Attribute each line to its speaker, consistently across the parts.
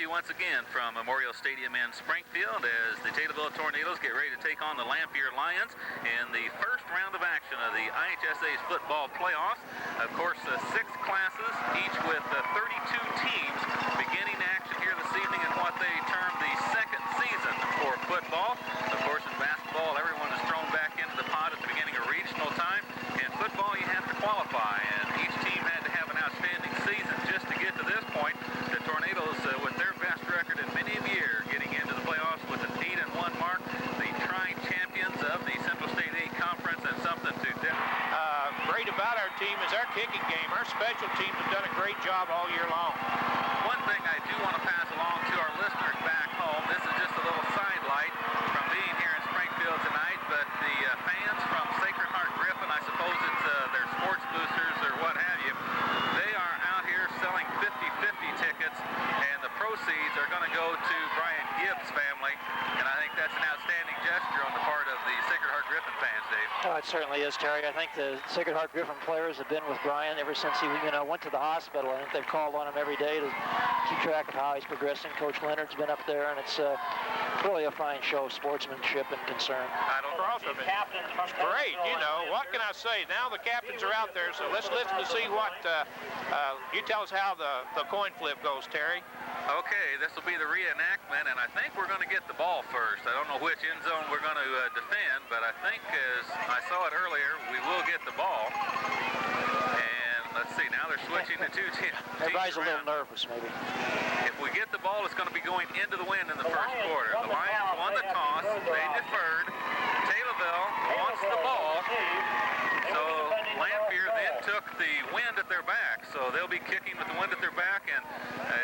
Speaker 1: you once again from Memorial Stadium in Springfield as the Taylorville Tornadoes get ready to take on the Lanphier Lions in the first round of action of the IHSA's football playoffs. Of course, 6 classes, each with 32 teams beginning action here this evening in what they term the second season for football. Of course, in basketball, everyone is thrown back into the pot at the beginning of regional time. In football, you have to qualify, and each team had to have an outstanding season just to get to this point. The Tornadoes, with their best record in many a year, getting into the playoffs with an 8-1 mark, the tri-champions of the Central State 8 Conference, and something to
Speaker 2: great about our team is our kicking game. Our special teams have done a great job all year long.
Speaker 1: One thing I do want to pass along to our listeners back home, this is just a little sidelight from being here in Springfield tonight, but the fans from Sacred Heart Griffin, I suppose it's their sports boosters or what have you, they are out here selling 50-50 tickets, and the proceeds are going to go to Brian Gibbs' family, and I think that's an outstanding gesture on the part of the Sacred Heart Griffin fans, Dave.
Speaker 3: Oh, it certainly is, Terry. I think the Sacred Heart Griffin players have been with Brian ever since he went to the hospital. I think they've called on him every day to keep track of how he's progressing. Coach Leonard's been up there, and it's really a fine show of sportsmanship and concern.
Speaker 2: It's great, you know. What can I say? Now the captains are out there, so let's listen to see what you tell us how the coin flip goes, Terry.
Speaker 1: Okay, this will be the reenactment, and I think we're going to get the ball first. I don't know which end zone we're going to defend, but I think as I saw it earlier, we will get the ball. And let's see, now they're switching the two teams.
Speaker 3: Everybody's a little nervous, maybe.
Speaker 1: If we get the ball, it's going to be going into the wind in the first quarter. The Lions won the toss. They deferred. Taylorville wants the ball. So Lanphier then took the wind at their back. So they'll be kicking with the wind at their back, and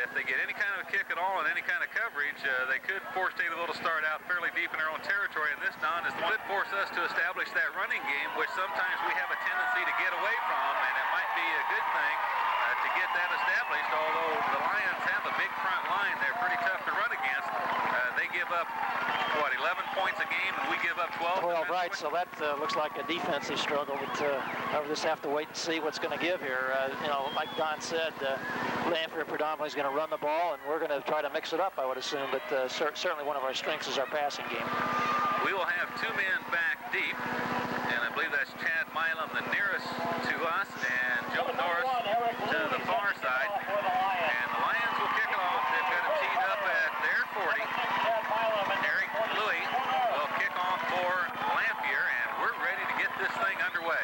Speaker 1: if they get any kind of a kick at all and any kind of coverage, they could force Taylorville to start out fairly deep in their own territory. And this, Don, is what would force us to establish that running game, which sometimes we have a tendency to get away from, and it might be a good thing to get that established. Although the Lions have a big front line, they're pretty tough to run against. They give up, what, 11 points a game, and we give up 12?
Speaker 3: 12, right. So that looks like a defensive struggle, but we'll just have to wait and see what's going to give here. Like Don said, Lanphier predominantly is going to run the ball, and we're going to try to mix it up, I would assume, but certainly one of our strengths is our passing game.
Speaker 1: We will have 2 men back deep, and I believe that's Chad Milam, the nearest to us, and Joe Norris to the far side. And the Lions will kick it off. They've got it teed up at their 40. Eric Louie will kick off for Lanphier, and we're ready to get this thing underway.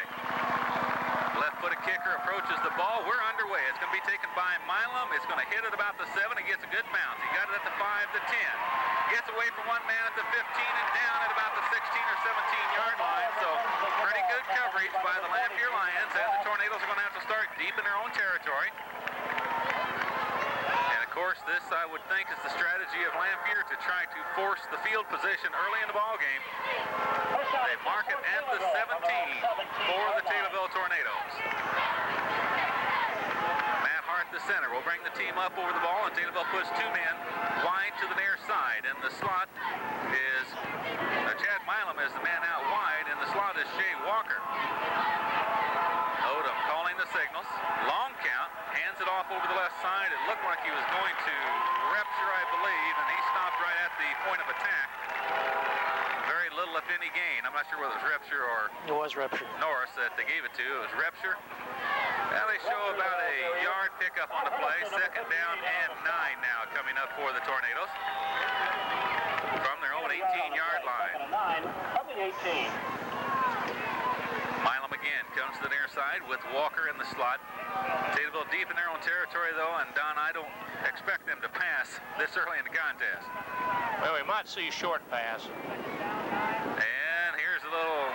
Speaker 1: Left-footed kicker approaches the ball. We're underway. It's going to be taken by Milam. It's going to hit at about the 7 and gets a good bounce. He got it at the 5 to 10. Gets away from one man at the 15 and down at about the 16 or 17-yard line. So pretty good coverage by the Lanphier Lions, and the Tornadoes are going to have to start deep in their own territory. And of course, this I would think is the strategy of Lanphier to try to force the field position early in the ball game. They mark it at the 17 for the Taylorville Tornadoes. The center will bring the team up over the ball, and Taylorville puts 2 men wide to the near side. And the slot is Chad Milam is the man out wide, and the slot is Shea Walker. Odom calling the signals. Long count, hands it off over the left side. It looked like he was going to rupture, I believe, and he stopped right at the point of attack. Very little, if any, gain. I'm not sure whether it was rupture or
Speaker 3: it was rupture.
Speaker 1: Norris that they gave it to. It was rupture. Now they show about a yard pickup on the play. 2nd down and 9 now coming up for the Tornadoes from their own 18-yard line. Milam again comes to the near side with Walker in the slot. Taylorville deep in their own territory, though, and Don, I don't expect them to pass this early in the contest.
Speaker 2: Well, we might see a short pass.
Speaker 1: And here's a little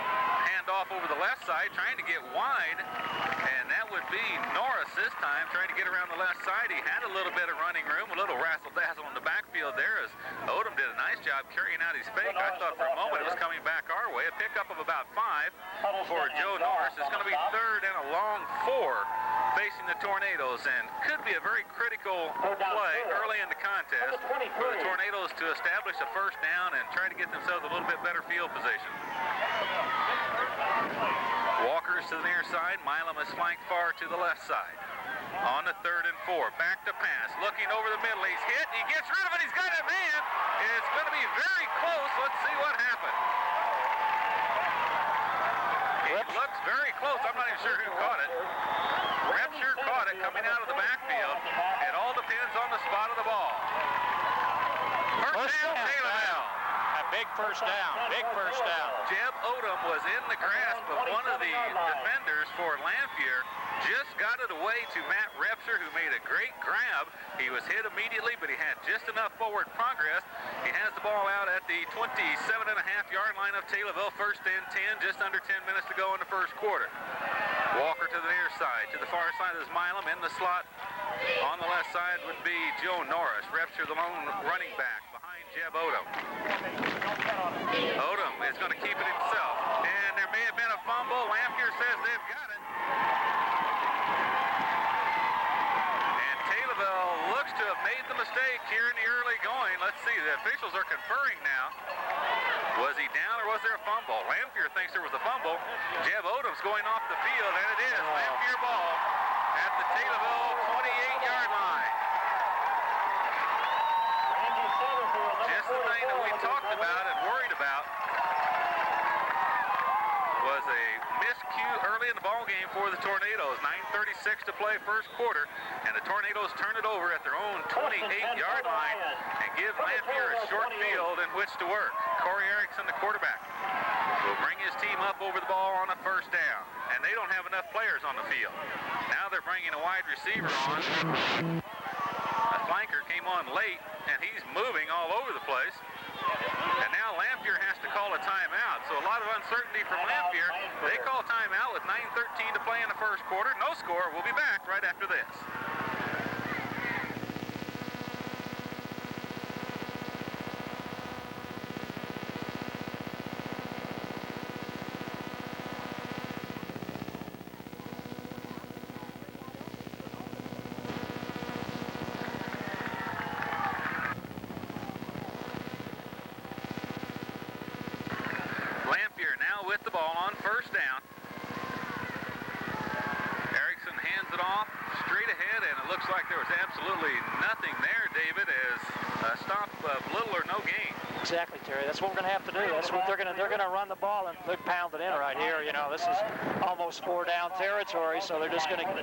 Speaker 1: handoff over the left side, trying to get wide, and that would be Norris this time, trying to get around the left side. He had a little bit of running room, a little razzle-dazzle in the backfield there as Odom did a nice job carrying out his fake. I thought for a moment it was coming back our way. A pickup of about 5 for Joe Norris. It's going to be 3rd and a long 4 facing the Tornadoes, and could be a very critical play early in the contest for the Tornadoes to establish a first down and try to get themselves a little bit better field position. Walker's to the near side. Milam is flanked far to the left side. On the 3rd and 4, back to pass, looking over the middle, he's hit, he gets rid of it, he's got a man. It's going to be very close. Let's see what happened. He looks very close. I'm not even sure who caught it. Repture caught it coming out of the backfield. It all depends on the spot of the ball. First down, Taylorville.
Speaker 2: A big first down, big first down.
Speaker 1: Jeb Odom was in the grasp of one of the defenders for Lanphier. Just got it away to Matt Repture, who made a great grab. He was hit immediately, but he had just enough forward progress. He has the ball out at the 27.5-yard line of Taylorville, 1st and 10, just under 10 minutes to go in the first quarter. Walker to the near side. To the far side is Milam. In the slot on the left side would be Joe Norris. Repture, the lone running back behind Jeb Odom. Odom is going to keep it himself. And there may have been a fumble. Lanphier says they've got it. And Taylorville looks to have made the mistake here in the early going. Let's see. The officials are conferring now. Was he down or was there a fumble? Lanphier thinks there was a fumble. Jeb Odom's going off the field, and it is. Lanphier ball at the Taylorville 28-yard line. Just the thing that we talked about and worried about was a miscue early in the ball game for the Tornadoes. 9:36 to play first quarter, and the Tornadoes turn it over at their own 28-yard line and give Lanphier a short field in which to work. Corey Erickson, the quarterback, will bring his team up over the ball on a first down, and they don't have enough players on the field. Now they're bringing a wide receiver on. A flanker came on late, and he's moving all over the place. And now Lanphier has to call a timeout. So a lot of uncertainty from Lanphier. They call timeout with 9:13 to play in the first quarter. No score. We'll be back right after this. With the ball on first down. Erickson hands it off straight ahead, and it looks like there was absolutely nothing there, David, as a stop of little or no gain.
Speaker 3: Exactly, Terry. That's what we're going to have to do. That's what they're going to run the ball and they're pounded in right here. You know, this is almost 4-down territory, so they're just going to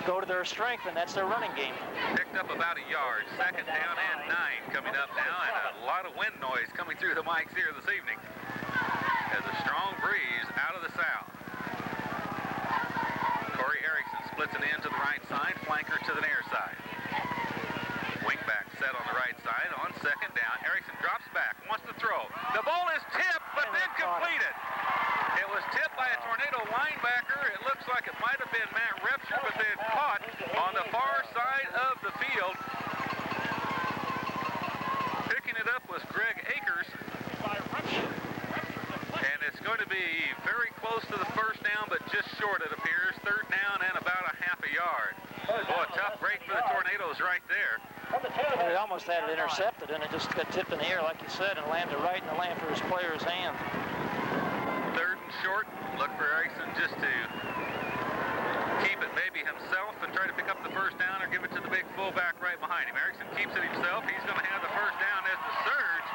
Speaker 3: go to their strength, and that's their running game.
Speaker 1: Picked up about a yard. 2nd down and 9 coming up now, and a lot of wind noise coming through the mics here this evening. As a strong breeze out of the south. Corey Erickson splits it in to the right side, flanker to the near side. Wingback set on the right side on 2nd down. Erickson drops back, wants to throw. The ball is tipped, but then completed. It was tipped by a Tornado linebacker. It looks like it might have been Matt Repture, but then caught on the far side of the field. Picking it up was Greg Akers. And it's going to be very close to the first down, but just short, it appears. 3rd down and about a half a yard. Boy, a tough break for the Tornadoes right there.
Speaker 3: They almost had it intercepted, and it just got tipped in the air, like you said, and landed right in the Lanphier's player's hand.
Speaker 1: 3rd and short. Look for Erickson just to keep it maybe himself and try to pick up the first down or give it to the big fullback right behind him. Erickson keeps it himself. He's going to have the first down as the surge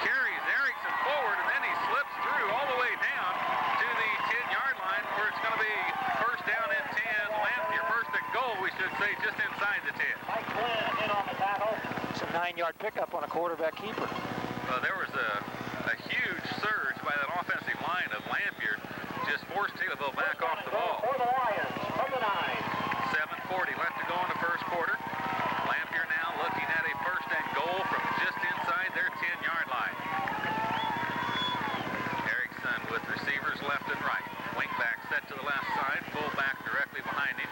Speaker 1: carries Erickson forward, and then he slips through all the way down to the 10-yard line, where it's going to be first down and 10. Lanphier, first and goal, we should say, just inside the 10.
Speaker 3: It's a 9-yard pickup on a quarterback keeper.
Speaker 1: Well, there was a huge surge by that offensive line of Lanphier. Just forced Taylorville back off the ball. 7:40 left to go in the first quarter. Lanphier now looking at a first and goal from just inside their 10-yard line. Erickson with receivers left and right. Wingback set to the left side, fullback directly behind him.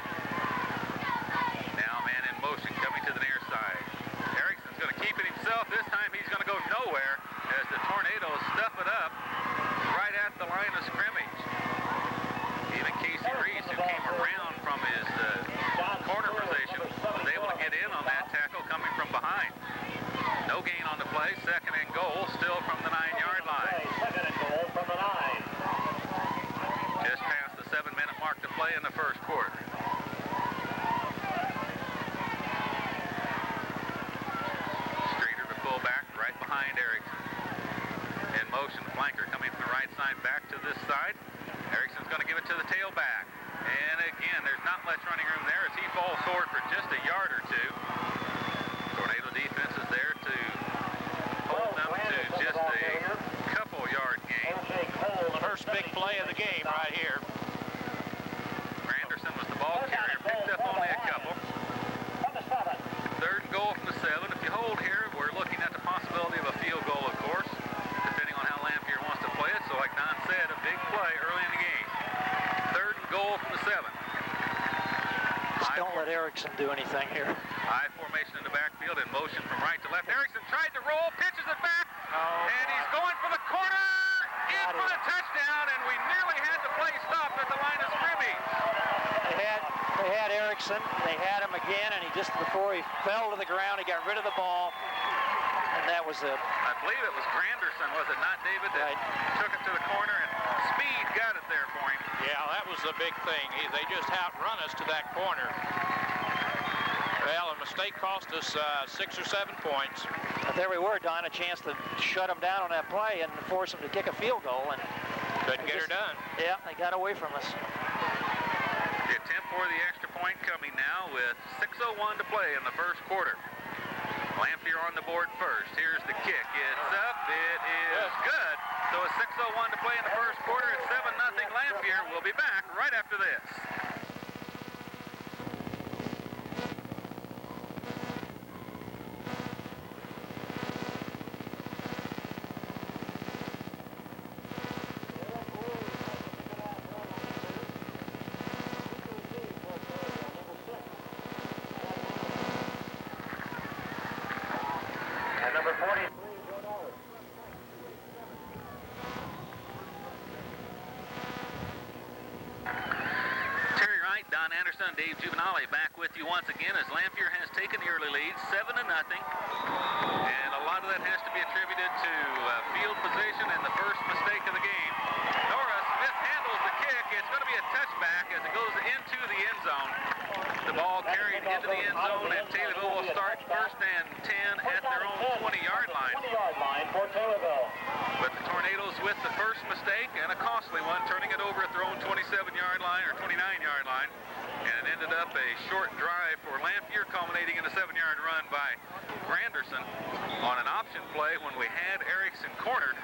Speaker 1: Now man in motion coming to the near side. Erickson's going to keep it himself. This time he's going to go nowhere as the Tornadoes stuff it up right at the line of scrimmage. Even Casey Reese, who came around from his corner position, was able to get in on that tackle coming from behind. No gain on the play. 2nd and goal, still from the 9-yard line. Just past the 7-minute mark to play in the first quarter. it to the tailback. And again, there's not much running room there as he falls forward for just a yard or two. Tornado defense is there to hold them to just a couple yard gain.
Speaker 2: First big play of the game right here.
Speaker 1: Granderson was the ball carrier, picked up only a couple. 3rd and goal from the 7. If you hold here, we're looking at the possibility of a field goal, of course, depending on how Lanphier wants to play it. So like Don said, a big play early in the game. 3rd and goal from the 7.
Speaker 3: Just don't let Erickson do anything here.
Speaker 1: High formation in the backfield in motion from right to left. Erickson tried to roll, pitches it back, and he's going for the corner, in for the touchdown, and we nearly had the play stopped at the line of scrimmage.
Speaker 3: They had Erickson, they had him again, and he just, before he fell to the ground, he got rid of the ball, and that was it.
Speaker 1: I believe it was Granderson, was it not, David, that took it to the corner, and Speed got it there for him.
Speaker 2: Yeah, that was the big thing. They just outrun us to that corner. Well, a mistake cost us 6 or 7 points.
Speaker 3: But there we were, Don, a chance to shut him down on that play and force him to kick a field goal, and
Speaker 2: couldn't get her done.
Speaker 3: Yeah, they got away from us.
Speaker 1: The attempt for the extra point coming now with 6:01 to play in the first quarter. Lanphier on the board first. Here's the kick. It's up. It is good. So it's 6:01 to play in the first quarter. It's 7-0 Lanphier. We'll be back right after this. Dave Juvenale back with you once again as Lanphier has taken the early lead, 7-0. And a lot of that has to be attributed to field position and the first mistake of the game. Norris mishandles the kick. It's going to be a touchback as it goes into the end zone. The ball carried into the end zone, and Taylorville will start 1st and 10 at their own 20-yard line.
Speaker 4: 20-yard line for Taylorville.
Speaker 1: But the Tornadoes with the first mistake, and a costly one, turning it over at their own 27-yard line or 29-yard line. And it ended up a short drive for Lanphier, culminating in a 7-yard run by Granderson on an option play when we had Erickson cornered.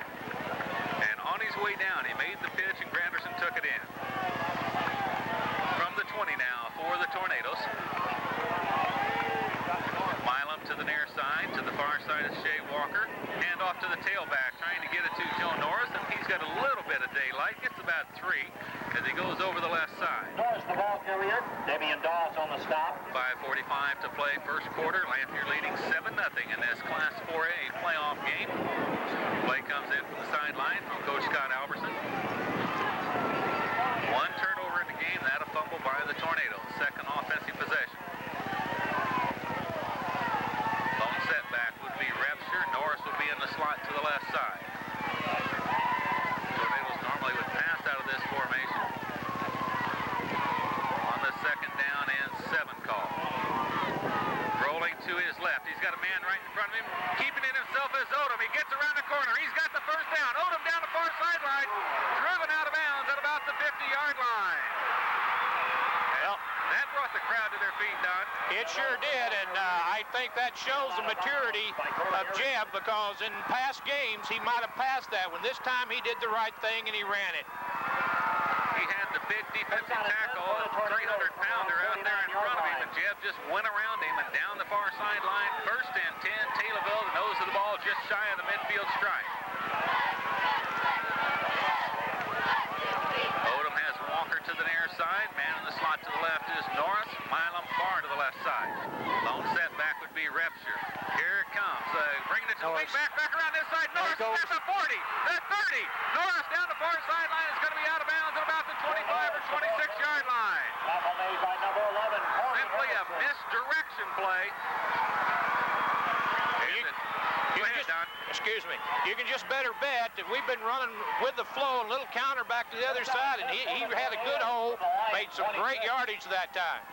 Speaker 1: And on his way down, he made the pitch, and Granderson took it in. From the 20 now for the Tornadoes. Milam to the near side, to the far side of Shea Walker. Hand off to the tailback, trying to get it to Joe Norris, and he's got a little bit of daylight. Gets about 3 as he goes over the left side.
Speaker 4: Norris, the ball carrier. Damian Doss on the stop.
Speaker 1: 5:45 to play first quarter. Lanphier leading 7-0 in this Class 4A playoff game. Play comes in from the sideline from Coach Scott Albertson. 1 turnover in the game, that a fumble by the Tornadoes. Second offensive possession. Lone setback would be Repsher. Norris would be in the slot to the left side. Tornadoes normally would pass out of this formation. On the 2nd down and 7 call. Rolling to his left. He's got a man right in front of him. Keeping it himself is Odom. He gets around the corner. He's got the first down. Odom down the far sideline. Driven out of bounds at about the 50-yard line. Well, that brought the crowd to their feet, Don.
Speaker 2: It sure did, and I think that shows the maturity of Jeb, because in past games he might have passed that one. This time he did the right thing and he ran it.
Speaker 1: He had the big defensive tackle, a 300-pounder out there in front of him, and Jeb just went around him and down the far sideline. 1st and 10, Taylorville, the nose of the ball just shy of the midfield stripe. Odom has Walker to the near side. Man in the slot to the left is Norris. Milam far to the left side. Lone setback would be Repsher. Here it comes. Bringing it to the wing back around this side. Norris at the 40, the 30. Norris down the far sideline is going to be out of bounds at about the 25 or 26-yard line.
Speaker 4: Tackle made by number 11.
Speaker 1: Simply a misdirection play.
Speaker 2: Excuse me. You can just better bet that we've been running with the flow, a little counter back to the other side, and he had a good hole, made some great yardage that time.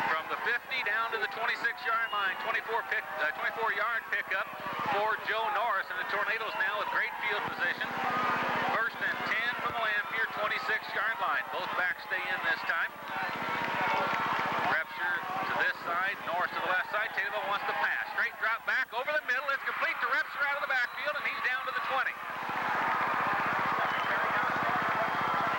Speaker 1: From the 50 down to the 26-yard line, 24-yard pickup for Joe Norris, and the Tornadoes now with great field position. 1st and 10 from the Lanphier 26-yard line. Both backs stay in this time. Repture to this side, Norris to the left side. Taylorville wants to pass. Straight drop back over the middle. It's complete to Repture out of the backfield, and he's down to the 20.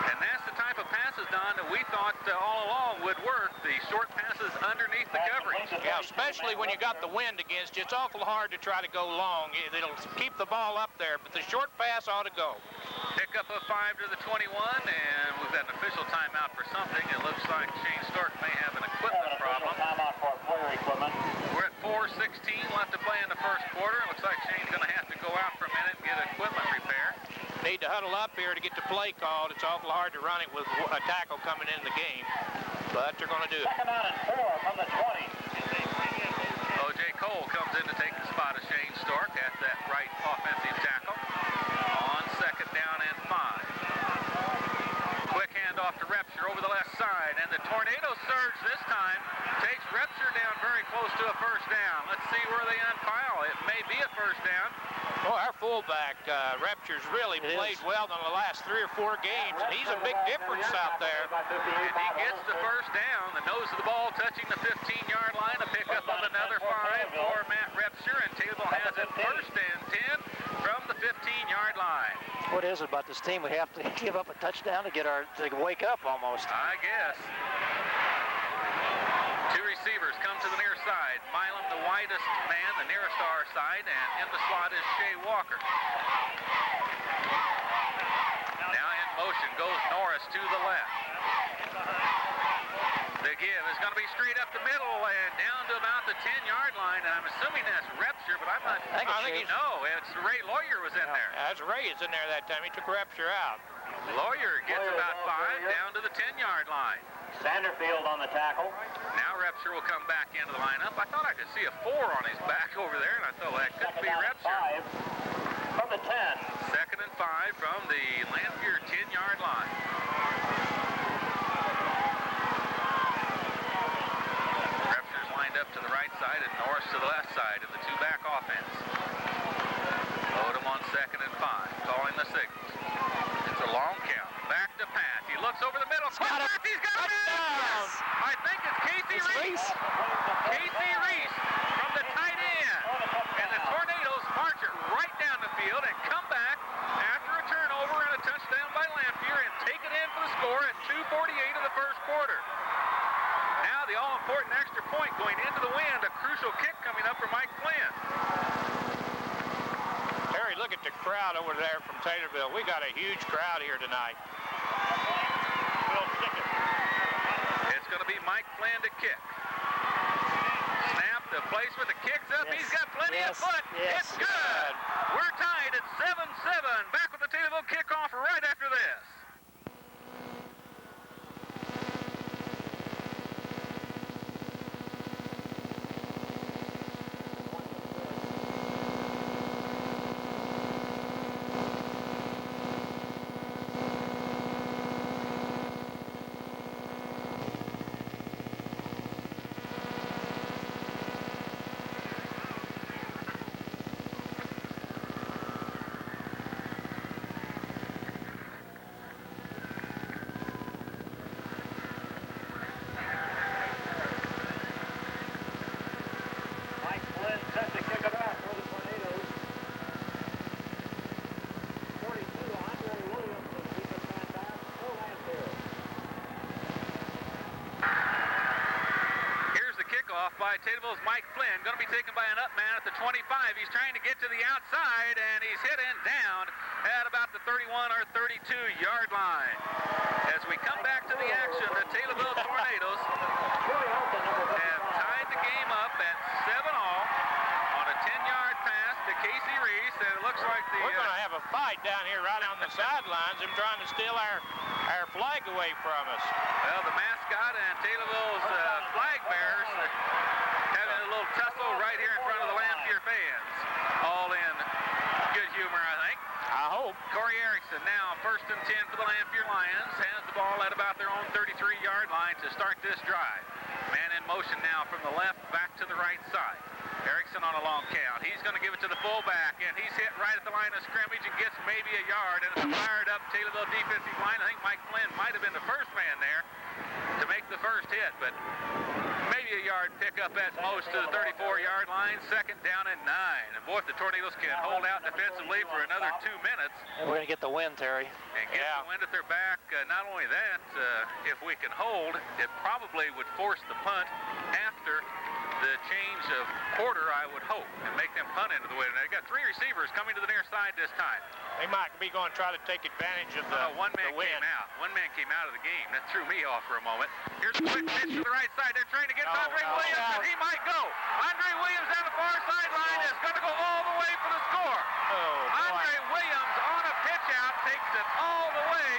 Speaker 1: And that's the type of passes, Don, that we thought all along would work. The short passes underneath the coverage.
Speaker 2: Yeah, especially when you got the wind against you. It's awful hard to try to go long. It'll keep the ball up there, but the short pass ought to go.
Speaker 1: Pickup of 5 to the 21, and we've got an official timeout for something. It looks like Shane Stork may have an equipment problem.
Speaker 4: Timeout for player equipment.
Speaker 1: We're at 4:16 left to play in the first quarter. It looks like Shane's going to have to go out for a minute and get equipment repair.
Speaker 2: Need to huddle up here to get the play called. It's awful hard to run it with a tackle coming in the game, but they're going to do it.
Speaker 4: Second out and 4 from the 20.
Speaker 1: O.J. Cole comes in to take the spot of Shane Stork at that right offensive tackle on second down and 5. Quick handoff to Repture over the left side, and the tornado surge this time takes Repture down very close to a first down. Let's see where they unpile. It may be a first down.
Speaker 2: Boy, our fullback, Repture's really played well in the last 3 or 4 games, and he's a big difference out there.
Speaker 1: And he gets the first down. The nose of the ball touching the 15-yard line. A pickup of another 5 for Matt Repture, and Taylorville has it first and 10 from the 15-yard line.
Speaker 3: What is it about this team? We have to give up a touchdown to wake up almost.
Speaker 1: I guess. 2 receivers come to the near side. Milam, the widest man, the nearest to our side, and in the slot is Shea Walker. Now in motion goes Norris to the left. The give is going to be straight up the middle and down to about the 10-yard line, and I'm assuming that's Repture, but I'm not.
Speaker 3: I think
Speaker 1: No, it's Ray Lawyer was in there.
Speaker 2: That's Ray is in there that time. He took Repture out.
Speaker 1: Lawyer gets about 5 down to the 10-yard line.
Speaker 4: Sanderfield on the tackle.
Speaker 1: Now Repture will come back into the lineup. I thought I could see a 4 on his back over there, and I thought, well, that could be Repture.
Speaker 4: 5 from the 10.
Speaker 1: Second and 5 from the Lanphier 10-yard line. Repture's lined up to the right side and Norris to the left side in the 2-back offense. Odom on second and 5, calling the signals. It's a long count. Back to Pat. He looks over the middle. He's got it. I think it's Casey Reese. Casey Reese from the tight end. And the Tornadoes march it right down the field and come back after a turnover and a touchdown by Lanphier and take it in for the score at 2:48 of the first quarter. Now the all-important extra point going into the wind. A crucial kick coming up for Mike Flynn.
Speaker 2: Terry, look at the crowd over there from Taylorville. We got a huge crowd here tonight.
Speaker 1: It's going to be Mike Flynn to kick. Snap, the place where the kick's up.
Speaker 3: Yes.
Speaker 1: He's got plenty of foot.
Speaker 3: Yes.
Speaker 1: It's good. We're tied at 7-7. Back with the Taylorville kickoff right after this.
Speaker 4: Mike Flynn set to kick it off for the Tornadoes. 42, Andre Williams will keep it back for Lanphier.
Speaker 1: Here's the kickoff by Taylorville's Mike Flynn. Going to be taken by an up man at the 25. He's trying to get to the outside, and he's hit and down at about the 31 or 32-yard line. As we come back to the action, the Taylorville Tornadoes have tied the game up at 7-all on a 10-yard pass to Casey Reese, and it looks like the...
Speaker 2: We're going to have a fight down here right on the sidelines. Them trying to steal our flag away from us.
Speaker 1: Well, the mascot and Taylorville's flag bearers are having a little tussle right here in front of the Lanphier fans. All in good humor, I think.
Speaker 2: I hope.
Speaker 1: Corey Erickson now first and 10 for the Lanphier Lions. Has the ball at about their own 33-yard line to start this drive. Man in motion now from the left back to the right side. Erickson on a long count. He's going to give it to the fullback, and he's hit right at the line of scrimmage and gets maybe a yard. And it's a fired up Taylorville defensive line. I think Mike Flynn might have been the first man there to make the first hit, but maybe a yard pickup at most to the 34-yard line. Second down and 9. And boy, if the Tornadoes can hold out defensively for another 2 minutes.
Speaker 3: And we're going to get the win, Terry.
Speaker 1: And get the wind at their back. Not only that, if we can hold, it probably would force the punt after the change of quarter, I would hope, and make them punt into the wind. They got 3 receivers coming to the near side this time.
Speaker 2: They might be going to try to take advantage of the
Speaker 1: One man
Speaker 2: wind.
Speaker 1: came out. One man came out of the game. That threw me off for a moment. Here's a quick pitch to the right side. They're trying to get Andre Williams, and he might go. Andre Williams down the far sideline is going to go all the way for the score. Andre Williams on a pitch out takes it all the way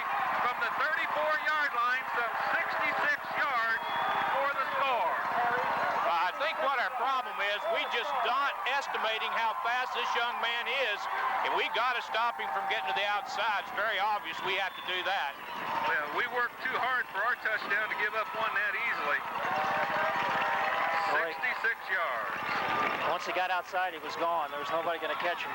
Speaker 1: from the 34-yard line, some 66 yards for the score.
Speaker 2: I think what our problem is, we just not estimating how fast this young man is, and we got to stop him from getting to the outside. It's very obvious we have to do that.
Speaker 1: Well, we worked too hard for our touchdown to give up one that easily. 66 yards.
Speaker 3: Once he got outside, he was gone. There was nobody going to catch him.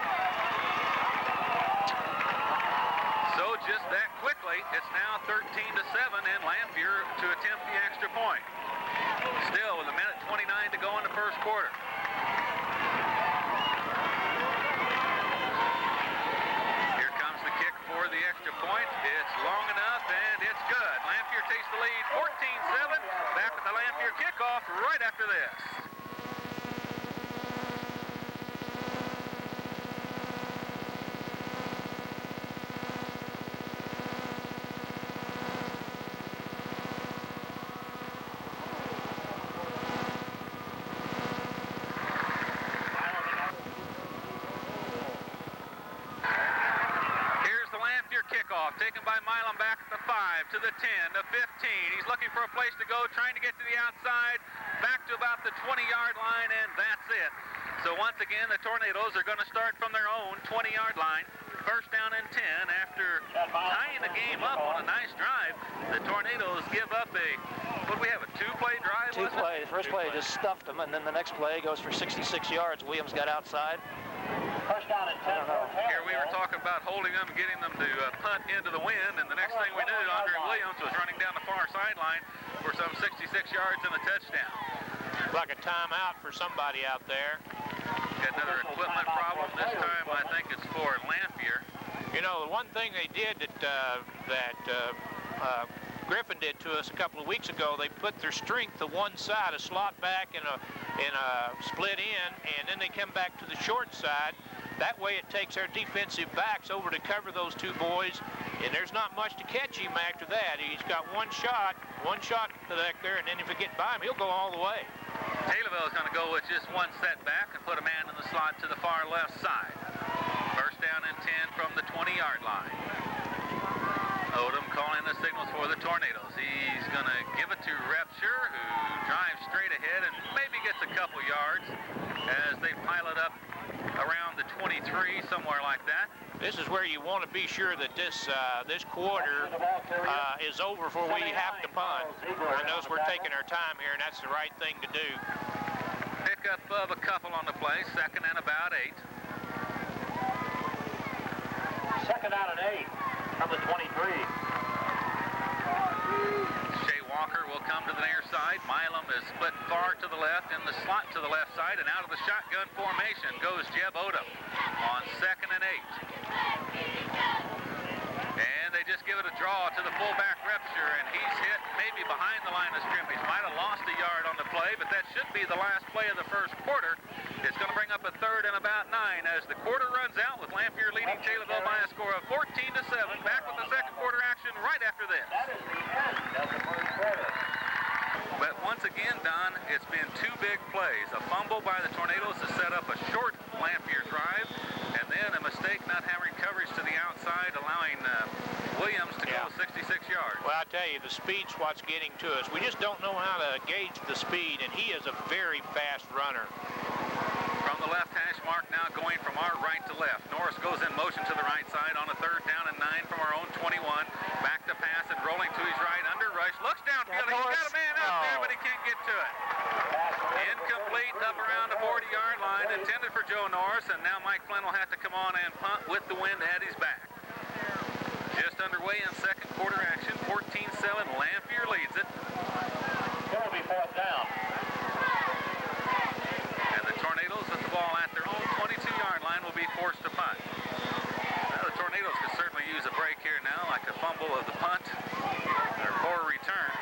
Speaker 1: So just that quickly, it's now 13-7 in Lanphier to attempt the extra point. Still with 1:29 to go in the first quarter. Here comes the kick for the extra point. It's long enough and it's good. Lanphier takes the lead 14-7. Back with the Lanphier kickoff right after this. Taken by Milam back at the 5, to the 10, to 15. He's looking for a place to go, trying to get to the outside, back to about the 20-yard line, and that's it. So once again, the Tornadoes are going to start from their own 20-yard line. First down and 10 after tying the game up on a nice drive. The Tornadoes give up a, what do we have, a 2-play drive?
Speaker 3: 2 play. The first play just stuffed them, and then the next play goes for 66 yards. Williams got outside.
Speaker 4: First down and 10.
Speaker 1: Here we were talking about holding them, getting them to punt into the wind, and the next thing we knew, Andre Williams was running down the far sideline for some 66 yards and a touchdown.
Speaker 2: Like a timeout for somebody out there.
Speaker 1: Got another equipment problem. This time I think it's for Lanphier.
Speaker 2: You know, the one thing they did that Griffin did to us a couple of weeks ago, they put their strength to one side, a slot back and a split in, and then they come back to the short side. That way it takes our defensive backs over to cover those 2 boys, and there's not much to catch him after that. He's got one shot back there, and then if we get by him, he'll go all the way.
Speaker 1: Taylorville is going to go with just one setback and put a man in the slot to the far left side. First down and 10 from the 20-yard line. Odom calling the signals for the Tornadoes. He's going to give it to Repsher, who drives straight ahead and maybe gets a couple yards as they pile it up around the 23, somewhere like that.
Speaker 2: This is where you want to be sure that this quarter is over before we have to punt. I know we're taking our time here, and that's the right thing to do.
Speaker 1: Pickup of a couple on the play, second and about 8.
Speaker 4: Second down and 8 from the 23.
Speaker 1: Shea Walker will come to the near side. Milam is split far to the left, in the slot to the left side, and out of the shotgun formation goes Jeb Odom on second and 8. And they just give it a draw to the fullback Repsher, and he's hit maybe behind the line of scrimmage. Might have lost a yard on the play, but that should be the last play of the first quarter. It's going to bring up a third and about 9 as the quarter runs out with Lanphier leading Taylorville by a score of 14-7. Back with the second quarter action right after this.
Speaker 4: That is the end of the first quarter.
Speaker 1: But once again, Don, it's been 2 big plays. A fumble by the Tornadoes to set up a short Lanphier drive, and then a mistake not having coverage to the outside, allowing Williams to go 66 yards.
Speaker 2: Well, I tell you, the speed's what's getting to us. We just don't know how to gauge the speed, and he is a very fast runner.
Speaker 1: From the left hash mark now going from our right to left. Norris goes in motion to the right side on a third down and 9 from our own 21. Back to pass and rolling to his right under rush. Looks downfield. He's got a man out there, but he can't get to it. Incomplete late up around the 40-yard line, intended for Joe Norris, and now Mike Flynn will have to come on and punt with the wind at his back. Just underway in second quarter action, 14-7, Lanphier leads it.
Speaker 4: It'll be fourth down.
Speaker 1: And the Tornadoes with the ball at their own 22-yard line will be forced to punt. Now, the Tornadoes could certainly use a break here now, like a fumble of the punt, or poor return.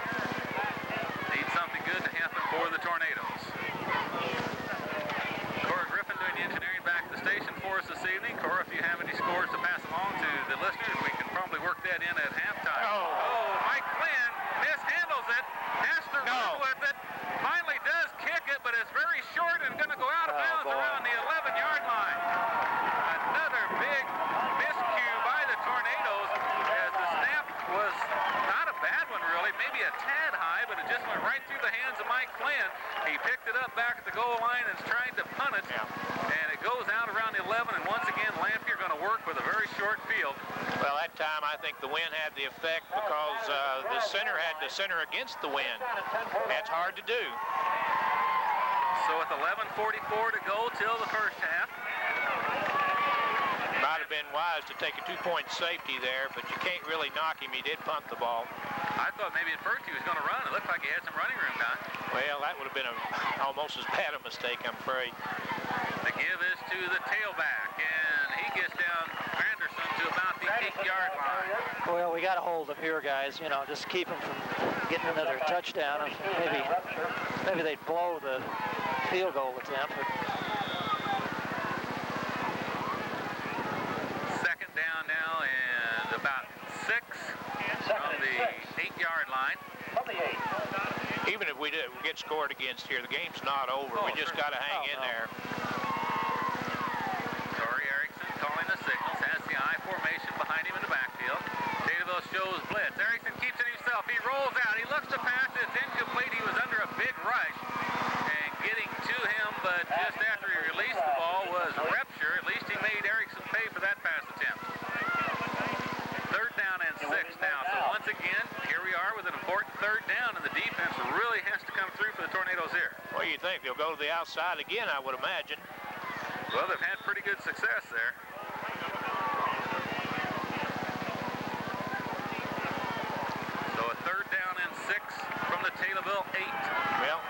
Speaker 1: Need something good to happen for the Tornadoes. Cora Griffin doing the engineering back at the station for us this evening. Cora, if you have any scores to pass along to the listeners, we can probably work that in at halftime. Oh, Mike Flynn mishandles it, has to run with it, finally does kick it, but it's very short and going to go out of bounds around the 11-yard line. Another big miscue by the Tornadoes, as the snap was not a bad one really, maybe a tad high, but it just went right through the hands of Mike Flynn. He picked it up back at the goal line and is trying to punt it, and it goes out around the 11, and once again Lanphier going to work with a very short field.
Speaker 2: Well, that time I think the wind had the effect because the center had to center against the wind. That's hard to do.
Speaker 1: So with 11:44 to go till the first half.
Speaker 2: Might have been wise to take a 2-point safety there, but you can't really knock him. He did punt the ball.
Speaker 1: I thought maybe at first he was going to run. It looked like he had some running room down.
Speaker 2: Well, that would have been almost as bad a mistake, I'm afraid.
Speaker 1: The give is to the tailback, and he gets down Anderson to about the 8-yard line.
Speaker 3: Well, we got to hold them here, guys. You know, just keep them from getting another touchdown. Maybe they'd blow the field goal attempt. But
Speaker 1: second down now and about 6 on the 8-yard line.
Speaker 2: Even if we get scored against here, the game's not over. We just got to hang in there.
Speaker 1: Corey Erickson calling the signals, has the I formation behind him in the backfield. Taylorville shows blitz. Erickson keeps it himself. He rolls out. He looks to pass. It's incomplete. He was under a big rush. And getting to him, but just after he released the ball was Repture. At least he made Erickson pay for that pass attempt. Third down and 6 now. So once again, here we are with an important third down, and the defense really has to come through for the Tornadoes here.
Speaker 2: What do you think? They'll go to the outside again, I would imagine.
Speaker 1: Well, they've had pretty good success there. So a third down and 6 from the Taylorville 8.
Speaker 2: Well,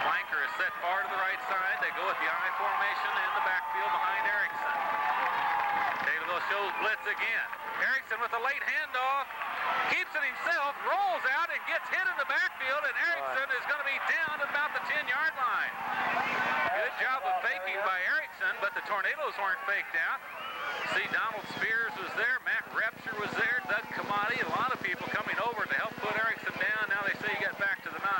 Speaker 1: Flanker is set far to the right side. They go with the I formation in the backfield behind Erickson. Taylorville shows blitz again. Erickson with a late handoff, keeps it himself, rolls out and gets hit in the backfield, and Erickson is going to be down at about the 10-yard line. Good job of faking by Erickson, but the Tornadoes weren't faked out. See, Donald Spears was there, Mac Repture was there, Doug Kamadi, a lot of people coming over to help put Erickson down. Now they say he got back to the 9,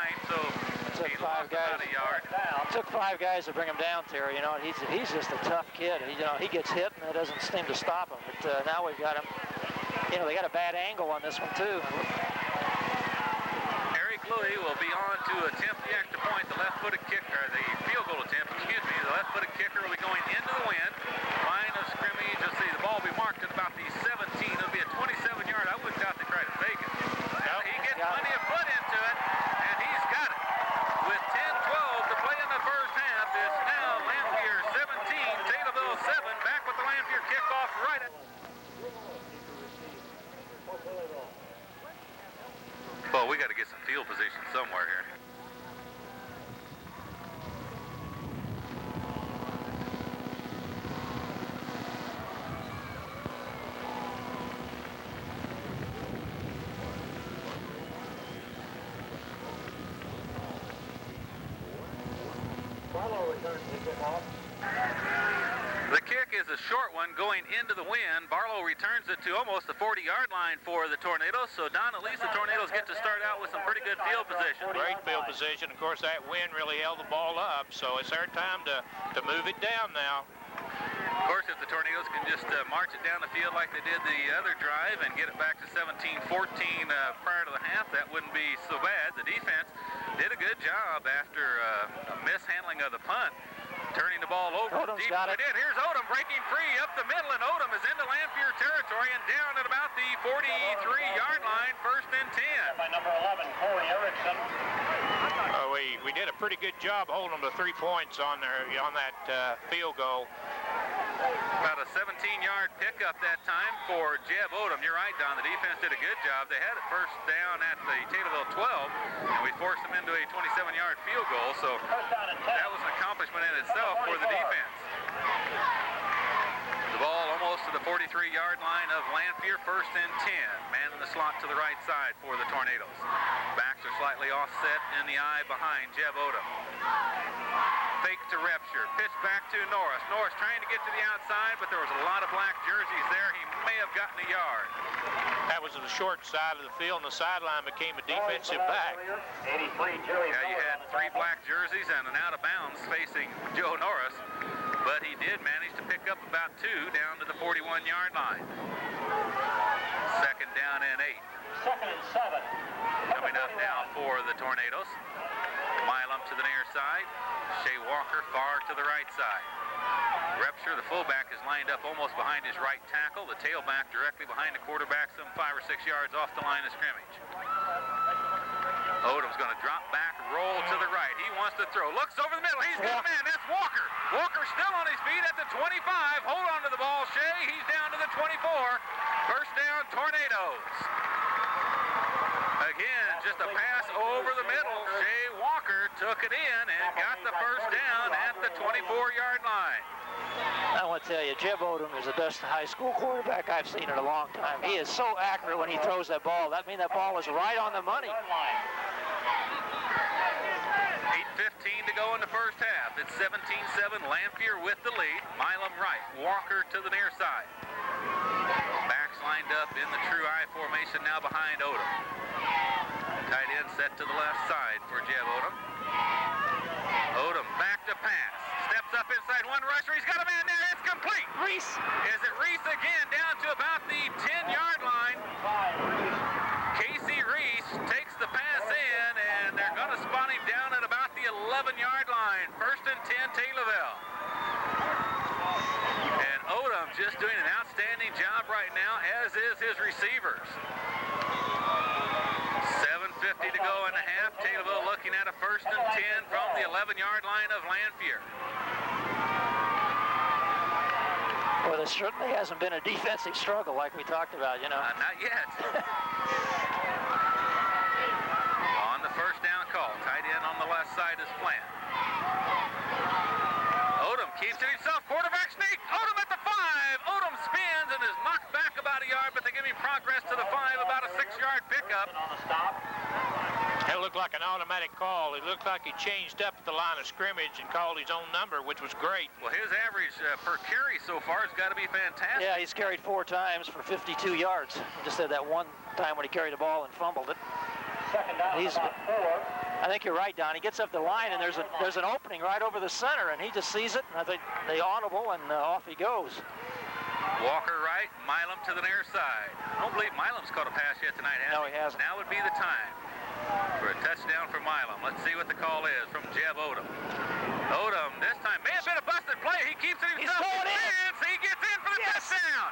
Speaker 1: so he lost about a yard.
Speaker 3: It took 5 guys to bring him down, Terry. You know, he's just a tough kid. He gets hit, and it doesn't seem to stop him. But now we've got him. You know, they got a bad angle on this one too.
Speaker 1: Eric Louie will be on to attempt the extra point. The left-footed kicker, the field goal attempt, excuse me. The left-footed kicker will be going into the wind. Line of scrimmage. You'll see the ball will be marked at about the 17. It'll be a 27-yard. I wouldn't doubt they try to fake it. Now he gets plenty of foot into it, and he's got it. With 10-12 to play in the first half, it's now Lanphier 17, Taylorville 7. Back with the Lanphier kickoff right at... Well, we got to get some field position somewhere here. The kick is a short one going into the wind. Barlow returns it to almost the 40-yard line for the Tornadoes. So, Don, at least the Tornadoes get to start out with some pretty good field position.
Speaker 2: Great field position. Of course, that wind really held the ball up, so it's our time to move it down now.
Speaker 1: Of course, if the Tornadoes can just march it down the field like they did the other drive and get it back to 17-14 prior to the half, that wouldn't be so bad. The defense did a good job after a mishandling of the punt, turning the ball over.
Speaker 3: Odom's got it.
Speaker 1: Here's Odom breaking free up the middle, and Odom is into Lanphier territory and down at about the 43-yard line, 1st and 10.
Speaker 4: By number 11, Corey Erickson.
Speaker 2: We we did a pretty good job holding them to 3 points on that field goal.
Speaker 1: About a 17-yard pickup that time for Jeb Odom. You're right, Don. The defense did a good job. They had it first down at the Taylorville 12, and we forced them into a 27-yard field goal. So that was an accomplishment in itself for the defense. The ball almost to the 43-yard line of Lanphier, 1st and 10. Man in the slot to the right side for the Tornadoes. Backs are slightly offset in the eye behind Jeb Odom. Fake to Repture, pitch back to Norris. Norris trying to get to the outside, but there was a lot of black jerseys there. He may have gotten a yard.
Speaker 2: That was to the short side of the field, and the sideline became a defensive back.
Speaker 1: Yeah, you had 3 black jerseys and an out of bounds facing Joe Norris, but he did manage to pick up about 2 down to the 41-yard line. 2nd down and 8.
Speaker 4: 2nd and 7.
Speaker 1: Coming up now for the Tornadoes. Milam to the near side. Shea Walker far to the right side. Repture, the fullback, is lined up almost behind his right tackle. The tailback directly behind the quarterback, some 5 or 6 yards off the line of scrimmage. Odom's going to drop back, roll to the right. He wants to throw. Looks over the middle. He's got a man. That's Walker. Walker still on his feet at the 25. Hold on to the ball, Shea. He's down to the 24. 1st down, Tornadoes. Again, just a pass over the middle. Shea Walker took it in and got the 1st down at the 24-yard line.
Speaker 3: I want to tell you, Jeb Odom is the best high school quarterback I've seen in a long time. He is so accurate when he throws that ball. That means that ball is right on the money.
Speaker 1: 8:15 to go in the first half. It's 17-7, Lanphier with the lead. Milam right, Walker to the near side. Backs lined up in the true I formation now behind Odom. Tight end set to the left side for Jeb Odom. Odom back to pass. Steps up inside one rusher. He's got a man there. It's complete.
Speaker 3: Reese.
Speaker 1: Is it Reese again down to about the 10-yard line? Casey Reese takes the pass in, and they're going to spot him down at about the 11-yard line. 1st and 10, Taylorville. And Odom just doing an outstanding job right now, as is his receivers. 7:50 to go in the half. Taylorville looking at a 1st and 10 from the 11-yard line of Lanphier.
Speaker 3: Well, there certainly hasn't been a defensive struggle like we talked about, you know.
Speaker 1: Not yet. On the 1st down call, tight end on the left side is Plant. Odom keeps it himself. Quarterback sneak. Odom at the 5. Odom spins and is knocked back about a yard, but they give him progress to the 5, about a 6-yard pickup.
Speaker 2: It looked like an automatic call. It looked like he changed up at the line of scrimmage and called his own number, which was great.
Speaker 1: Well, his average per carry so far has got to be fantastic.
Speaker 3: Yeah, he's carried 4 times for 52 yards. He just had that one time when he carried the ball and fumbled it.
Speaker 4: 2nd down, about 4.
Speaker 3: I think you're right, Don. He gets up the line, and there's an opening right over the center, and he just sees it, and I think they audible, and off he goes.
Speaker 1: Walker right, Milam to the near side. I don't believe Milam's caught a pass yet tonight, has
Speaker 3: No, he hasn't.
Speaker 1: Now would be the time for a touchdown for Milam. Let's see what the call is from Jeb Odom. Odom this time may have been a busted play. He keeps it himself.
Speaker 3: He's going in.
Speaker 1: He gets in for the touchdown.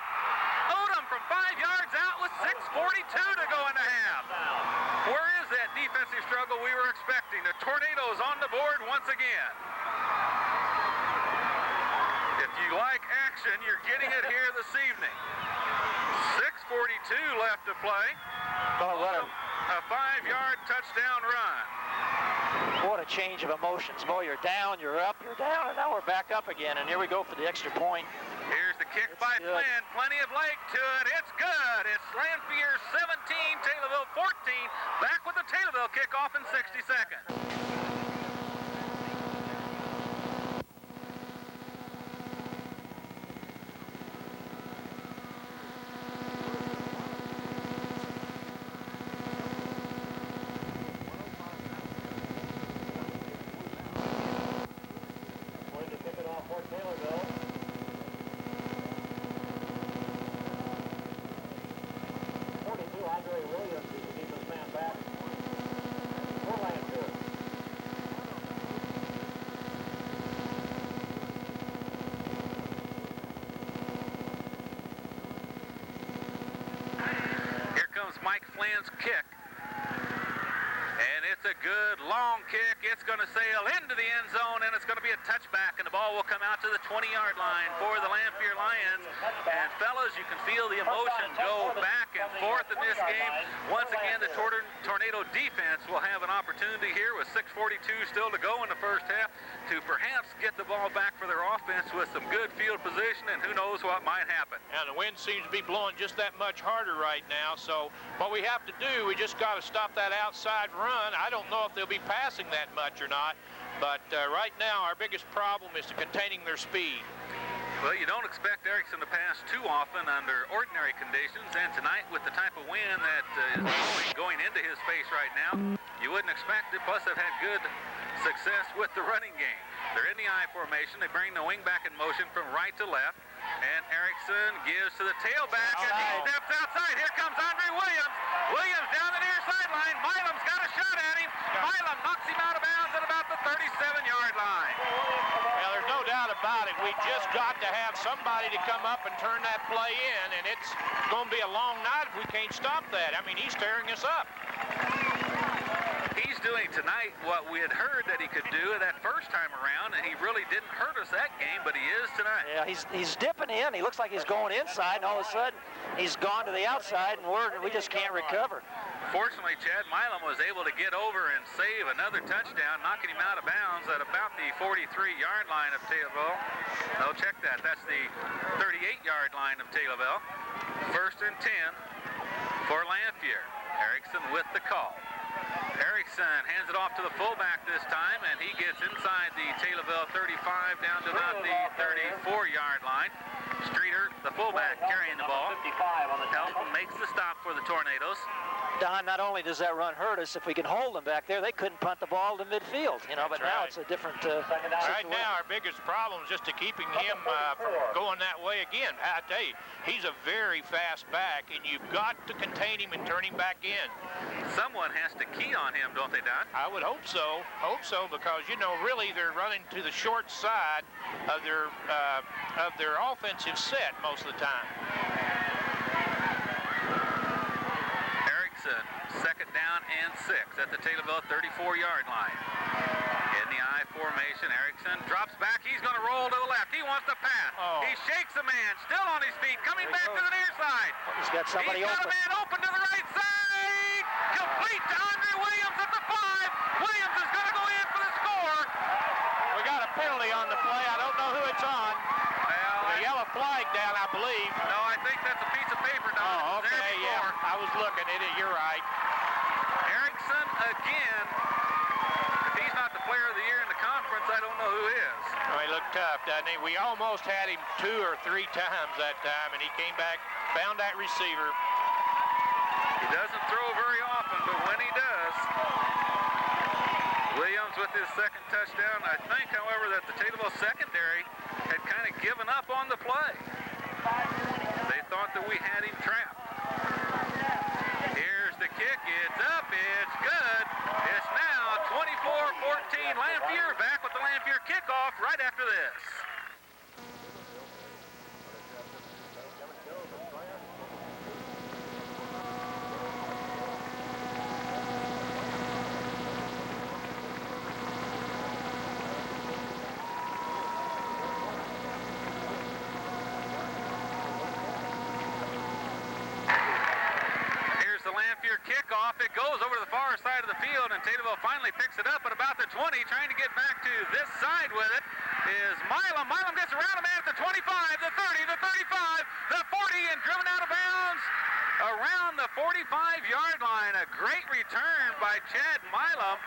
Speaker 1: Odom from 5 yards out with 6:42 to go in the half. Where is that defensive struggle we were expecting? The Tornadoes on the board once again. If you like action, you're getting it here this evening. 6:42 left to play.
Speaker 3: Oh, what
Speaker 1: A 5-yard touchdown run.
Speaker 3: what a change of emotions. Boy, you're down, you're up, you're down, and now we're back up again, and here we go for the extra point.
Speaker 1: Here's the kick
Speaker 3: It's
Speaker 1: by
Speaker 3: good.
Speaker 1: Flynn. Plenty of leg to it. It's good. It's Lanphier 17, Taylorville 14. Back with the Taylorville kickoff in 60 seconds.
Speaker 4: Going to kick it off for Taylorville. Andre Williams is the deepest man back for Lanphier.
Speaker 1: Here comes Mike Flynn's kick. And it's a good long kick. It's going to sail into the end zone, and it's going to be a touchback, and the ball will come out to the 20-yard line for the Lanphier Lions. And fellas, you can feel the emotion go back and forth in this game. Once again, the Tornado defense will have an opportunity here with 6:42 still to go in the first half to perhaps get the ball back for their offense with some good field position, and who knows what might happen.
Speaker 2: And the wind seems to be blowing just that much harder right now, so what we have to do, we just got to stop that outside run. I don't know if they'll be passing that much or not, but right now our biggest problem is to containing their speed.
Speaker 1: Well, you don't expect Erickson to pass too often under ordinary conditions, and tonight with the type of wind that is going into his face right now, you wouldn't expect it. Plus, they've had good success with the running game. They're in the I formation. They bring the wing back in motion from right to left, and Erickson gives to the tailback, and he steps outside. Here comes Andre Williams. Williams down the near sideline. Milam's got a shot at him. Milam knocks him out of bounds at about the 37-yard line.
Speaker 2: Well, there's no doubt about it. We just got to have somebody to come up and turn that play in, and it's going to be a long night if we can't stop that. I mean, he's tearing us up.
Speaker 1: He's doing tonight what we had heard that he could do that first time around, and he really didn't hurt us that game, but he is tonight.
Speaker 3: Yeah, he's dipping in. He looks like he's going inside, and all of a sudden he's gone to the outside, and we just can't recover.
Speaker 1: Fortunately, Chad Milam was able to get over and save another touchdown, knocking him out of bounds at about the 43-yard line of Taylorville. No, check that. That's the 38-yard line of Taylorville. 1st and 10 for Lanphier. Erickson with the call. Erickson hands it off to the fullback this time, and he gets inside the Taylorville 35 down to about the 34-yard line. Streeter, the fullback, carrying the ball. Helton makes the stop for the Tornadoes.
Speaker 3: Don, not only does that run hurt us, if we can hold them back there, they couldn't punt the ball to midfield, you know. But now it's a different situation.
Speaker 2: Right now, our biggest problem is just to keeping him from going that way again. I tell you, he's a very fast back, and you've got to contain him and turn him back in.
Speaker 1: Someone has to key on him, don't they, Don?
Speaker 2: I would hope so. Because, you know, really they're running to the short side of their offensive set most of the time.
Speaker 1: Erickson, 2nd down and 6 at the Taylorville 34-yard line. In the I formation, Erickson drops back. He's going to roll to the left. He wants to pass. He shakes a man, still on his feet, coming back to the near side.
Speaker 3: He's got somebody
Speaker 1: open. He's got a man open to the right side. Complete to Andre Williams at the 5. Williams is going to go in for the score.
Speaker 2: We got a penalty on the play. I don't know who it's on.
Speaker 1: Well,
Speaker 2: the yellow flag down, I believe.
Speaker 1: No, I think that's a piece of paper, Don.
Speaker 2: Oh, okay, yeah. I was looking at it. You're right.
Speaker 1: Erickson again. If he's not the player of the year in the conference, I don't know who is.
Speaker 2: Well, he looked tough, doesn't he? We almost had him 2 or 3 times that time, and he came back, found that receiver.
Speaker 1: He doesn't throw very often, but when he does, Williams with his 2nd touchdown. I think, however, that the Taylorville secondary had kind of given up on the play. They thought that we had him trapped. Here's the kick. It's up. It's good. It's now 24-14. Lanphier back with the Lanphier kickoff right after this. Kickoff. It goes over to the far side of the field, and Taylorville finally picks it up at about the 20. Trying to get back to this side with it is Milam. Milam gets around a man at the 25, the 30, the 35, the 40, and driven out of bounds around the 45-yard line. A great return by Chad Milam.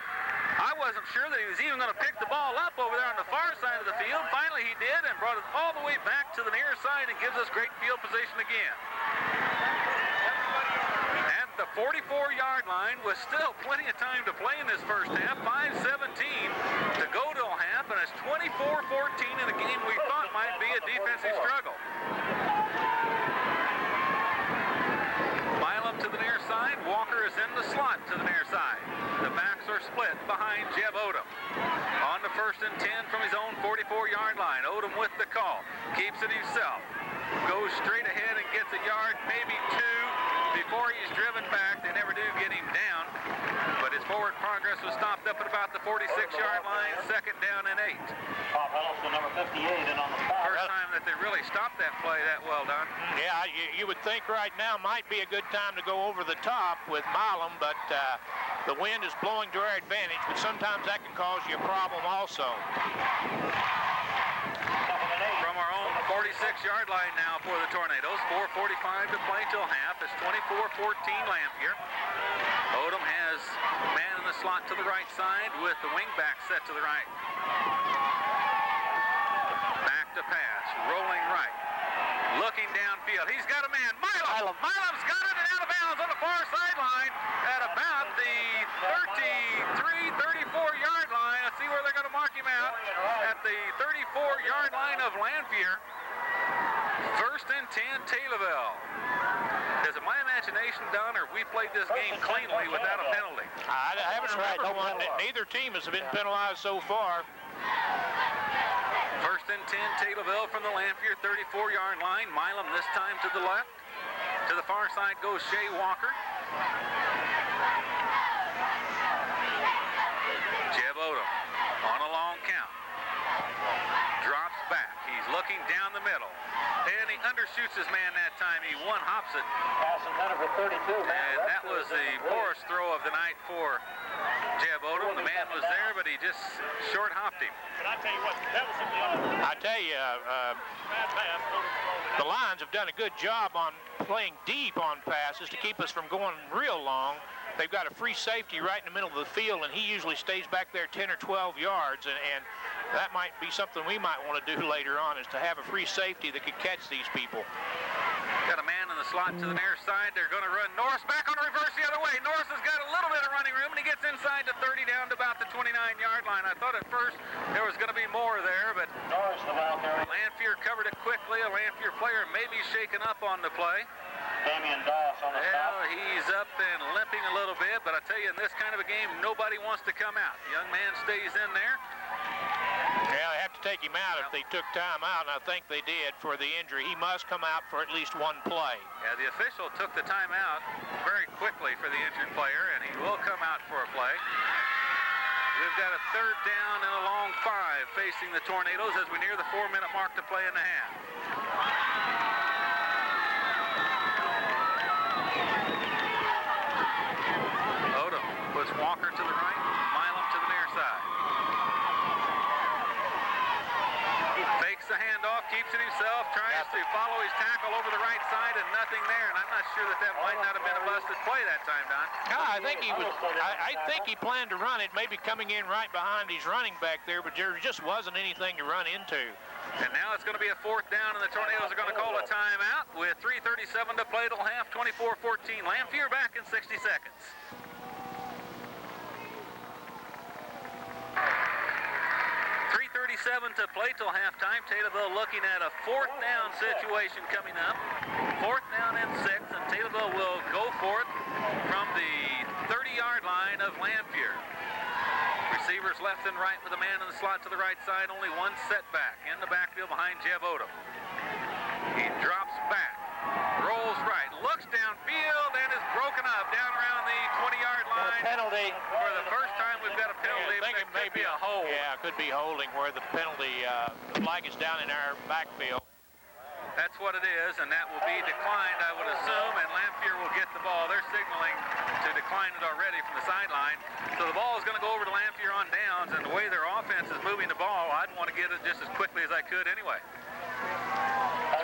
Speaker 1: I wasn't sure that he was even going to pick the ball up over there on the far side of the field. Finally he did, and brought it all the way back to the near side and gives us great field position again. The 44-yard line with still plenty of time to play in this first half. 5:17 to go to a half, and it's 24-14 in a game we thought might be a defensive struggle. Milam to the near side. Walker is in the slot to the near side. The backs are split behind Jeb Odom. On the 1st and 10 from his own 44-yard line. Odom with the call. Keeps it himself. Goes straight ahead and gets a yard, maybe 2. before he's driven back. They never do get him down, but his forward progress was stopped up at about the 46-yard line, 2nd down and 8.
Speaker 4: Bob Ellison, number 58, in on the spot.
Speaker 1: First time that they really stopped that play that well done.
Speaker 2: Yeah, you would think right now might be a good time to go over the top with Milam, but the wind is blowing to our advantage, but sometimes that can cause you a problem also.
Speaker 1: From our own 46-yard line now for the Tornadoes. 4:45 to play till half. It's 24-14 Lanphier. Odom has man in the slot to the right side with the wingback set to the right. Back to pass, rolling right. Looking downfield. He's got a man. Milam. Milam's got it and out of bounds on the far sideline at about the 33, 34-yard line. Let's see where they're going to mark him out. At the 34-yard line of Lanphier. 1st and 10, Taylorville. Is it my imagination, Don, or we played this game cleanly without a penalty?
Speaker 2: I haven't remembered one. Neither team has been penalized so far.
Speaker 1: 1st and 10, Taylorville from the Lanphier 34-yard line. Milam this time to the left. To the far side goes Shea Walker. Jeb Odom on a long count. Drops back. He's looking down the middle. And he undershoots his man that time. He one-hops it.
Speaker 4: Passing center for 32.
Speaker 1: And that was the poorest throw of the night for Jeb Odom. The man was there, but he just short-hopped him.
Speaker 4: But I tell you what, that was the other
Speaker 2: I tell you, the Lions have done a good job on playing deep on passes to keep us from going real long. They've got a free safety right in the middle of the field, and he usually stays back there 10 or 12 yards, and that might be something we might want to do later on, is to have a free safety that could catch these people.
Speaker 1: Got a man in the slot to the near side. They're going to run Norris back on the reverse the other way. Norris has got a little bit of running room, and he gets inside the 30 down to about the 29-yard line. I thought at first there was going to be more there, but
Speaker 4: Norris, the ball carrier.
Speaker 1: Lanphier covered it quickly. A Lanphier player may be shaken up on the play.
Speaker 4: Damian Doss on the
Speaker 1: Well,
Speaker 4: stop.
Speaker 1: he's up and limping a little bit, but I tell you, in this kind of a game, nobody wants to come out. The young man stays in there.
Speaker 2: Yeah, they have to take him out if they took time out, and I think they did for the injury. He must come out for at least one play.
Speaker 1: Yeah, the official took the timeout very quickly for the injured player, and he will come out for a play. We've got a 3rd down and a long 5 facing the Tornadoes as we near the 4-minute mark to play in the half. Odom puts Walker to the right, Milam to the near side. Fakes the handoff, keeps it himself, tries to follow his tackle over the right side, and nothing there. And I'm not sure that might not have been a busted play that time, Don.
Speaker 2: I think he would. I think he planned to run it, maybe coming in right behind his running back there, but there just wasn't anything to run into.
Speaker 1: And now it's going to be a 4th down, and the Tornadoes are going to call a timeout with 3:37 to play till half, 24-14. Lanphier back in 60 seconds. .37 to play till halftime. Taylorville looking at a 4th down situation coming up. 4th down and 6, and Taylorville will go for it from the 30-yard line of Lanphier. Receivers left and right with a man in the slot to the right side. Only one setback in the backfield behind Jeb Odom. He drops back, rolls right, looks downfield, and is broken up down around the 20-yard line.
Speaker 3: Penalty.
Speaker 1: For the first time, we've got a penalty.
Speaker 2: I think it may be
Speaker 1: a hold.
Speaker 2: Yeah, it could be holding where the penalty, the flag is down in our backfield.
Speaker 1: That's what it is, and that will be declined, I would assume, and Lanphier will get the ball. They're signaling to decline it already from the sideline. So the ball is going to go over to Lanphier on downs, and the way their offense is moving the ball, I'd want to get it just as quickly as I could anyway.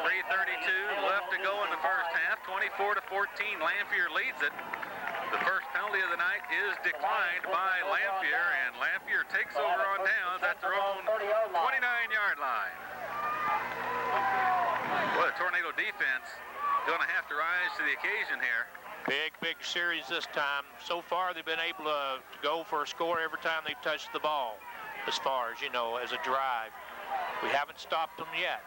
Speaker 1: 3:32 left to go in the first half. 24-14, Lanphier leads it. The first penalty of the night is declined by Lanphier, and Lanphier takes over on downs at their own 29-yard line. Well, the Tornado defense going to have to rise to the occasion here.
Speaker 2: Big series this time. So far, they've been able to go for a score every time they've touched the ball, as far as, you know, as a drive. We haven't stopped them yet.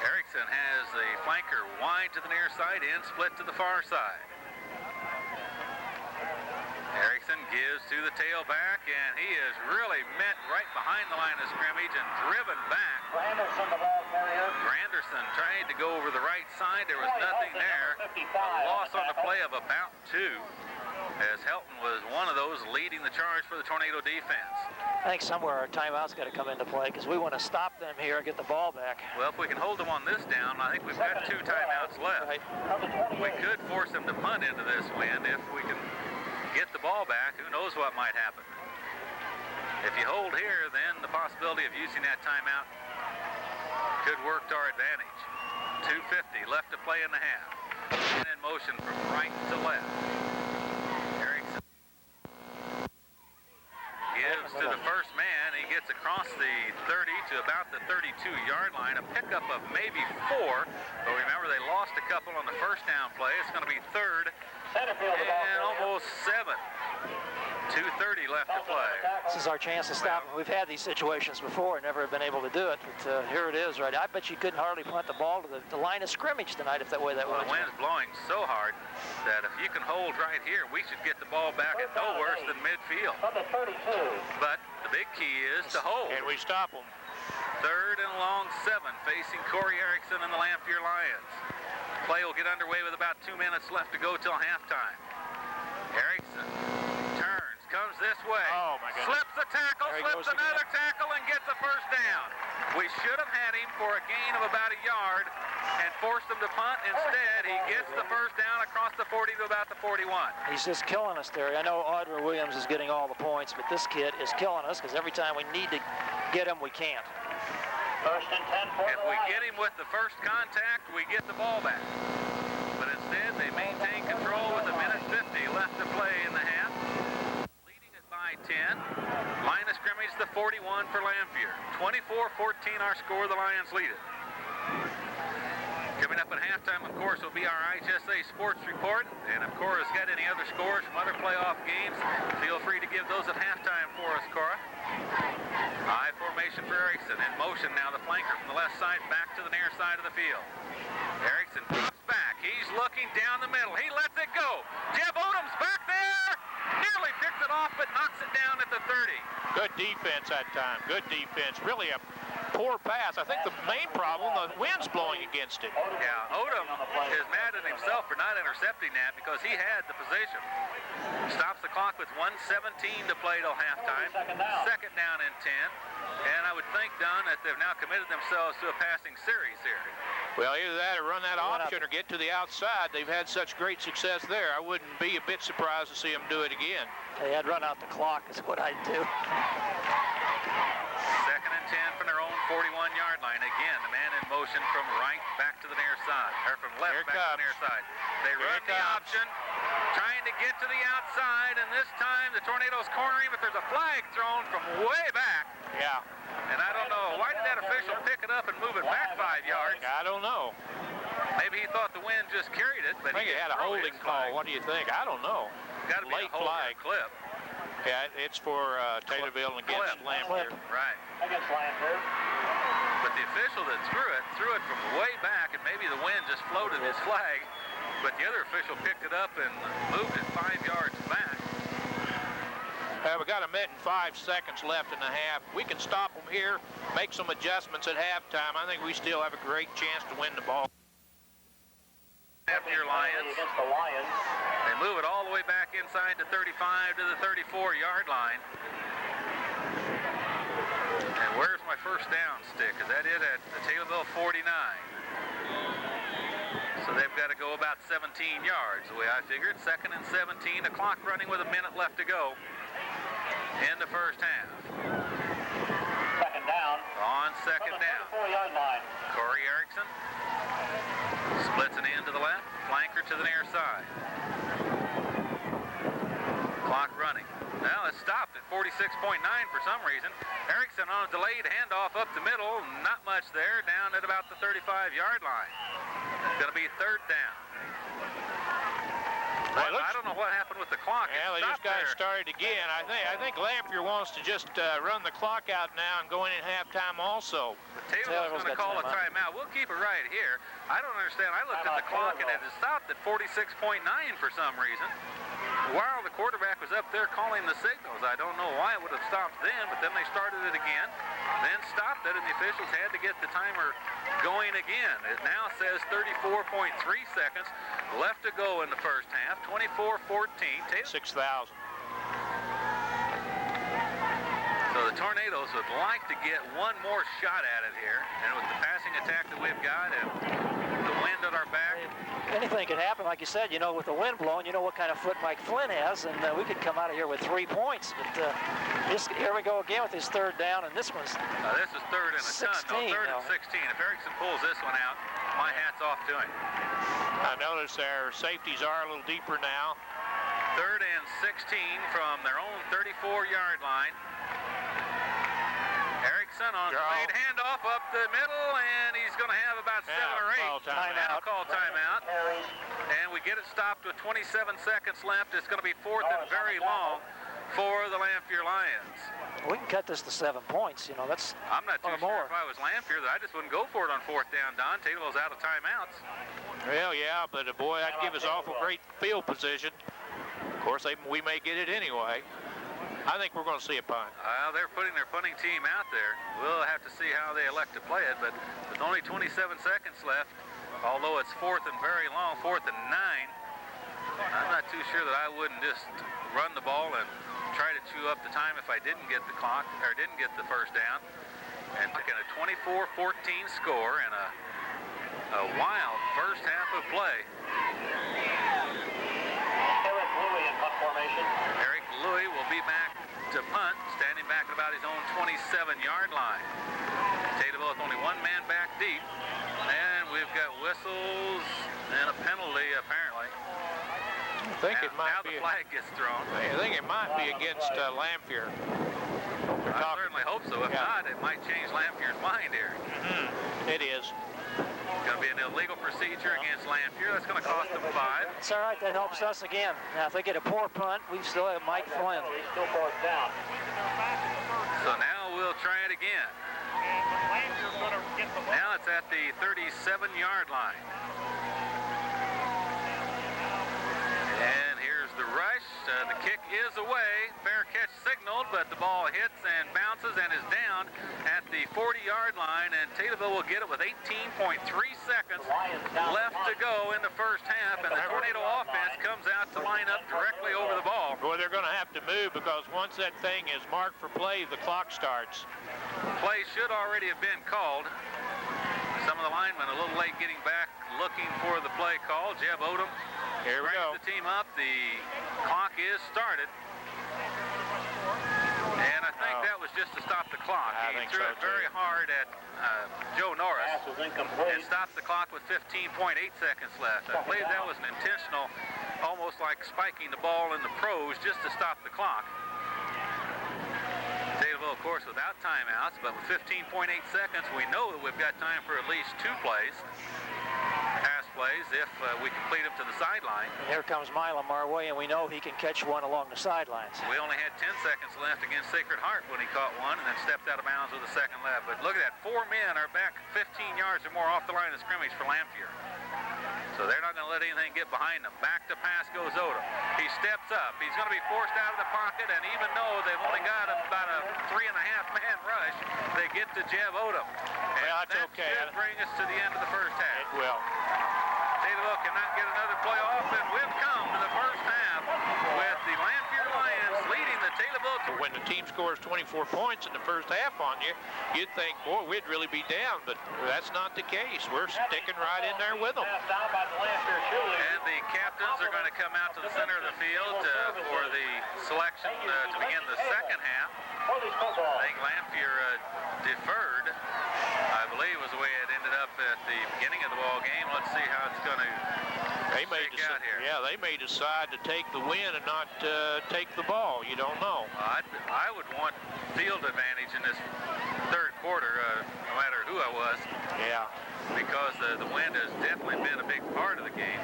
Speaker 1: Erickson has the flanker wide to the near side and split to the far side. Erickson gives to the tailback, and he is really met right behind the line of scrimmage and driven back.
Speaker 4: Granderson, the ball carrier.
Speaker 1: Granderson tried to go over the right side. There was nothing there. A loss on the play of about 2, as Helton was one of those leading the charge for the Tornado defense.
Speaker 3: I think somewhere our timeout's got to come into play because we want to stop them here and get the ball back.
Speaker 1: Well, if we can hold them on this down, I think we've got 2 timeouts left.
Speaker 3: Right.
Speaker 1: We could force them to punt into this wind if we can get the ball back. Who knows what might happen. If you hold here, then the possibility of using that timeout could work to our advantage. 2:50 left to play in the half. And in motion from right to left. Erickson gives to the first man. He gets across the 30 to about the 32-yard line. A pickup of maybe 4. But remember, they lost a couple on the first down play. It's going to be 3rd and almost 7. 2:30 left to play.
Speaker 3: This is our chance to stop them. We've had these situations before and never have been able to do it, but here it is, right? I bet you couldn't hardly punt the ball to the line of scrimmage tonight if that way that was.
Speaker 1: The wind's blowing so hard that if you can hold right here, we should get the ball back at no worse than midfield.
Speaker 4: Number 32.
Speaker 1: But the big key is to hold.
Speaker 2: And we stop them.
Speaker 1: 3rd and long 7 facing Corey Erickson and the Lanphier Lions. Play will get underway with about 2 minutes left to go till halftime. Erickson turns, comes this way.
Speaker 2: Oh, my goodness.
Speaker 1: Slips a tackle,
Speaker 3: There he
Speaker 1: slips
Speaker 3: goes
Speaker 1: another tackle, and gets a first down. We should have had him for a gain of about 1 yard and forced him to punt. Instead, he gets the first down across the 40 to about the 41.
Speaker 3: He's just killing us, Terry. I know Audra Williams is getting all the points, but this kid is killing us because every time we need to get him, we can't.
Speaker 4: 1st and 10 for
Speaker 1: If we get him with the first contact, we get the ball back. But instead, they maintain control with 1:50 left to play in the half. Leading it by 10. Line of scrimmage, the 41 for Lanphier. 24-14 our score. The Lions lead it. Coming up at halftime, of course, will be our IHSA Sports Report. And, of course, got any other scores from other playoff games, feel free to give those at halftime for us, Cora. High formation for Erickson. In motion now, the flanker from the left side back to the near side of the field. Erickson drops back. He's looking down the middle. He lets it go. Jeff Odom's back there. Nearly picks it off, but knocks it down at the 30.
Speaker 2: Good defense that time. Good defense. Really a poor pass. I think the main problem, the wind's blowing against it.
Speaker 1: Yeah, Odom is mad at himself for not intercepting that because he had the position. Stops the clock with 1:17 to play till halftime. Second down and 10. And I would think, Don, that they've now committed themselves to a passing series here.
Speaker 2: Well, either that or run that option or get to the outside. They've had such great success there. I wouldn't be a bit surprised to see them do it again.
Speaker 3: Hey, I'd run out the clock is what I'd do.
Speaker 1: Second and 10 from their own 41-yard line. Again, the man in motion from right back to the near side, or from left back to the near side. They run the option, trying to get to the outside, and this time the Tornadoes cornering, but there's a flag thrown from way back.
Speaker 2: Yeah.
Speaker 1: And I don't know, why did that official pick it up and move it back 5 yards?
Speaker 2: I don't know.
Speaker 1: Maybe he thought the wind just carried it, but
Speaker 2: I think
Speaker 1: he
Speaker 2: it had a holding call. What do you think? I don't know.
Speaker 1: Got to be
Speaker 2: Late
Speaker 1: a holding
Speaker 2: flag.
Speaker 1: clip.
Speaker 2: Yeah, it's for Taylorville against Lanphier.
Speaker 1: Right.
Speaker 4: Against Lanphier.
Speaker 1: But the official that threw it from way back, and maybe the wind just floated his flag, but the other official picked it up and moved it 5 yards back.
Speaker 2: We got 1 minute and 5 seconds left in the half. We can stop them here, make some adjustments at halftime. I think we still have a great chance to win the ball.
Speaker 1: After your Lions.
Speaker 4: Against the Lions.
Speaker 1: They move it all the way back inside the 35 to the 34-yard line. And where's my first down stick? Is that it at the Taylorville 49? So they've got to go about 17 yards, the way I figured. 2nd and 17, the clock running with 1 minute left to go in the first half.
Speaker 4: Second down.
Speaker 1: On second down.
Speaker 4: 4-yard line.
Speaker 1: Corey Erickson splits it in to the left, flanker to the near side. Clock running. Well, it stopped at 46.9 for some reason. Erickson on a delayed handoff up the middle. Not much there, down at about the 35-yard line. Going to be 3rd down. Well, I don't know what happened with the clock.
Speaker 2: Yeah, they just got it started again. I think Lanphier wants to just run the clock out now and go in at halftime also.
Speaker 1: Taylor's going to call a timeout. We'll keep it right here. I don't understand. I looked at the clock and it had stopped at 46.9 for some reason. while the quarterback was up there calling the signals. I don't know why it would have stopped then, but then they started it again, then stopped it, and the officials had to get the timer going again. It now says 34.3 seconds left to go in the first half, 24-14.
Speaker 2: 6,000.
Speaker 1: So the Tornadoes would like to get one more shot at it here, and with the passing attack that we've got and the wind at our back,
Speaker 3: Anything could happen, like you said. You know, with the wind blowing, you know what kind of foot Mike Flynn has, and we could come out of here with 3 points. But here we go again with his third down, and this one's
Speaker 1: this is third and a
Speaker 3: 16,
Speaker 1: ton. No, third and 16. If Erickson pulls this one out, my hat's off to him.
Speaker 2: I notice their safeties are a little deeper now.
Speaker 1: Third and 16 from their own 34-yard line. Erickson on the lead handoff up the middle, and he's going to have about 7 or 8.
Speaker 2: Timeout.
Speaker 1: Call timeout. And we get it stopped with 27 seconds left. It's going to be fourth and very long for the Lanphier Lions.
Speaker 3: We can cut this to 7 points. You know, that's
Speaker 1: I'm not too
Speaker 3: or
Speaker 1: sure
Speaker 3: more.
Speaker 1: if I was Lanphier that I just wouldn't go for it on fourth down, Don. Taylorville's out of timeouts.
Speaker 2: Well, yeah, but boy, that'd give us awful great field position. Of course, we may get it anyway. I think we're going to see a punt.
Speaker 1: They're putting their punting team out there. We'll have to see how they elect to play it, but with only 27 seconds left, although it's fourth and very long, fourth and 9, I'm not too sure that I wouldn't just run the ball and try to chew up the time if I didn't get the clock, or didn't get the first down. And taking a 24-14 score and a wild first half of play.
Speaker 4: Eric Louie in punt formation.
Speaker 1: Eric Louie will be back to punt, standing back at about his own 27-yard line. Taylorville with only one man back deep, and we've got whistles and a penalty apparently.
Speaker 2: I think it might
Speaker 1: now
Speaker 2: be.
Speaker 1: The flag gets thrown.
Speaker 2: I think it might be against Lanphier.
Speaker 1: I certainly hope so. If not, it might change Lanphier's mind here.
Speaker 2: It is.
Speaker 1: It's going to be an illegal procedure against Lanphier. That's going to cost them 5.
Speaker 3: It's all right. That helps us again. Now, if they get a poor punt, we still have Mike Flynn.
Speaker 4: He's still fourth down.
Speaker 1: So now we'll try it again. Now it's at the 37-yard line. And here's the rush. The kick is away. Fair catch signaled, but the ball hits and bounces and is down at the 40-yard line, and Taylorville will get it with 18.3 seconds left to go in the first half, and the Tornado offense comes out to line up directly over the ball.
Speaker 2: Boy, they're going to have to move because once that thing is marked for play, the clock starts.
Speaker 1: Play should already have been called. Some of the linemen a little late getting back, looking for the play call. Jeb Odom
Speaker 2: Here we go.
Speaker 1: brings the team up. The clock is started. And I think that was just to stop the clock.
Speaker 2: I
Speaker 1: He
Speaker 2: think
Speaker 1: threw
Speaker 2: so,
Speaker 1: it very
Speaker 2: too.
Speaker 1: hard at Joe Norris
Speaker 4: Pass is incomplete.
Speaker 1: and stopped the clock with 15.8 seconds left. I believe that was an intentional, almost like spiking the ball in the pros just to stop the clock. Taylorville, of course, without timeouts, but with 15.8 seconds, we know that we've got time for at least 2 plays. Pass plays if we complete them to the sideline.
Speaker 3: And here comes Milam our way, and we know he can catch one along the sidelines.
Speaker 1: We only had 10 seconds left against Sacred Heart when he caught one and then stepped out of bounds with a second left. But look at that, 4 men are back 15 yards or more off the line of scrimmage for Lanphier. So they're not going to let anything get behind them. Back to pass goes Odom. He steps up. He's going to be forced out of the pocket, and even though they've only got about a 3.5-man rush, they get to Jeb Odom. And
Speaker 2: Well, that's
Speaker 1: that
Speaker 2: okay.
Speaker 1: should bring us to the end of the first half.
Speaker 2: It will.
Speaker 1: Taylorville cannot get another play off, and we've come to the first half with the Lanphier Lions leading the Taylorville.
Speaker 2: When the team scores 24 points in the first half on you, you'd think, boy, we'd really be down, but that's not the case. We're sticking right in there with them.
Speaker 4: Pass down by the Lanphier cheerleaders.
Speaker 1: And the captains are going to come out to the center of the field for the selection to begin the second half.
Speaker 4: Polish football.
Speaker 1: I think Lanphier deferred, I believe was the way it ended up at the beginning of the ball game. Let's see how it's going to shake out here.
Speaker 2: Yeah, they may decide to take the win and not take the ball. You don't know.
Speaker 1: I would want field advantage in this third quarter, no matter who I was,
Speaker 2: Yeah.
Speaker 1: because the wind has definitely been a big part of the game.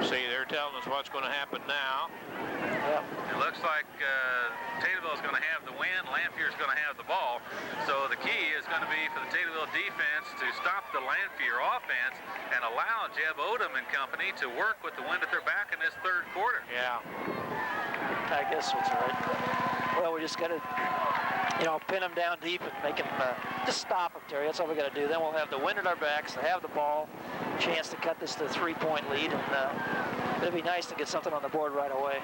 Speaker 2: See, they're telling us what's going to happen now.
Speaker 1: It looks like Taylorville is going to have the win. Lanphier is going to have the ball. So the key is going to be for the Taylorville defense to stop the Lanphier offense and allow Jeb Odom and company to work with the wind at their back in this third quarter.
Speaker 2: Yeah.
Speaker 3: I guess that's right. Well, we just got to, pin them down deep and make them, just stop them, Terry. That's all we got to do. Then we'll have the wind at our backs, have the ball, chance to cut this to a 3-point lead, and it'll be nice to get something on the board right away.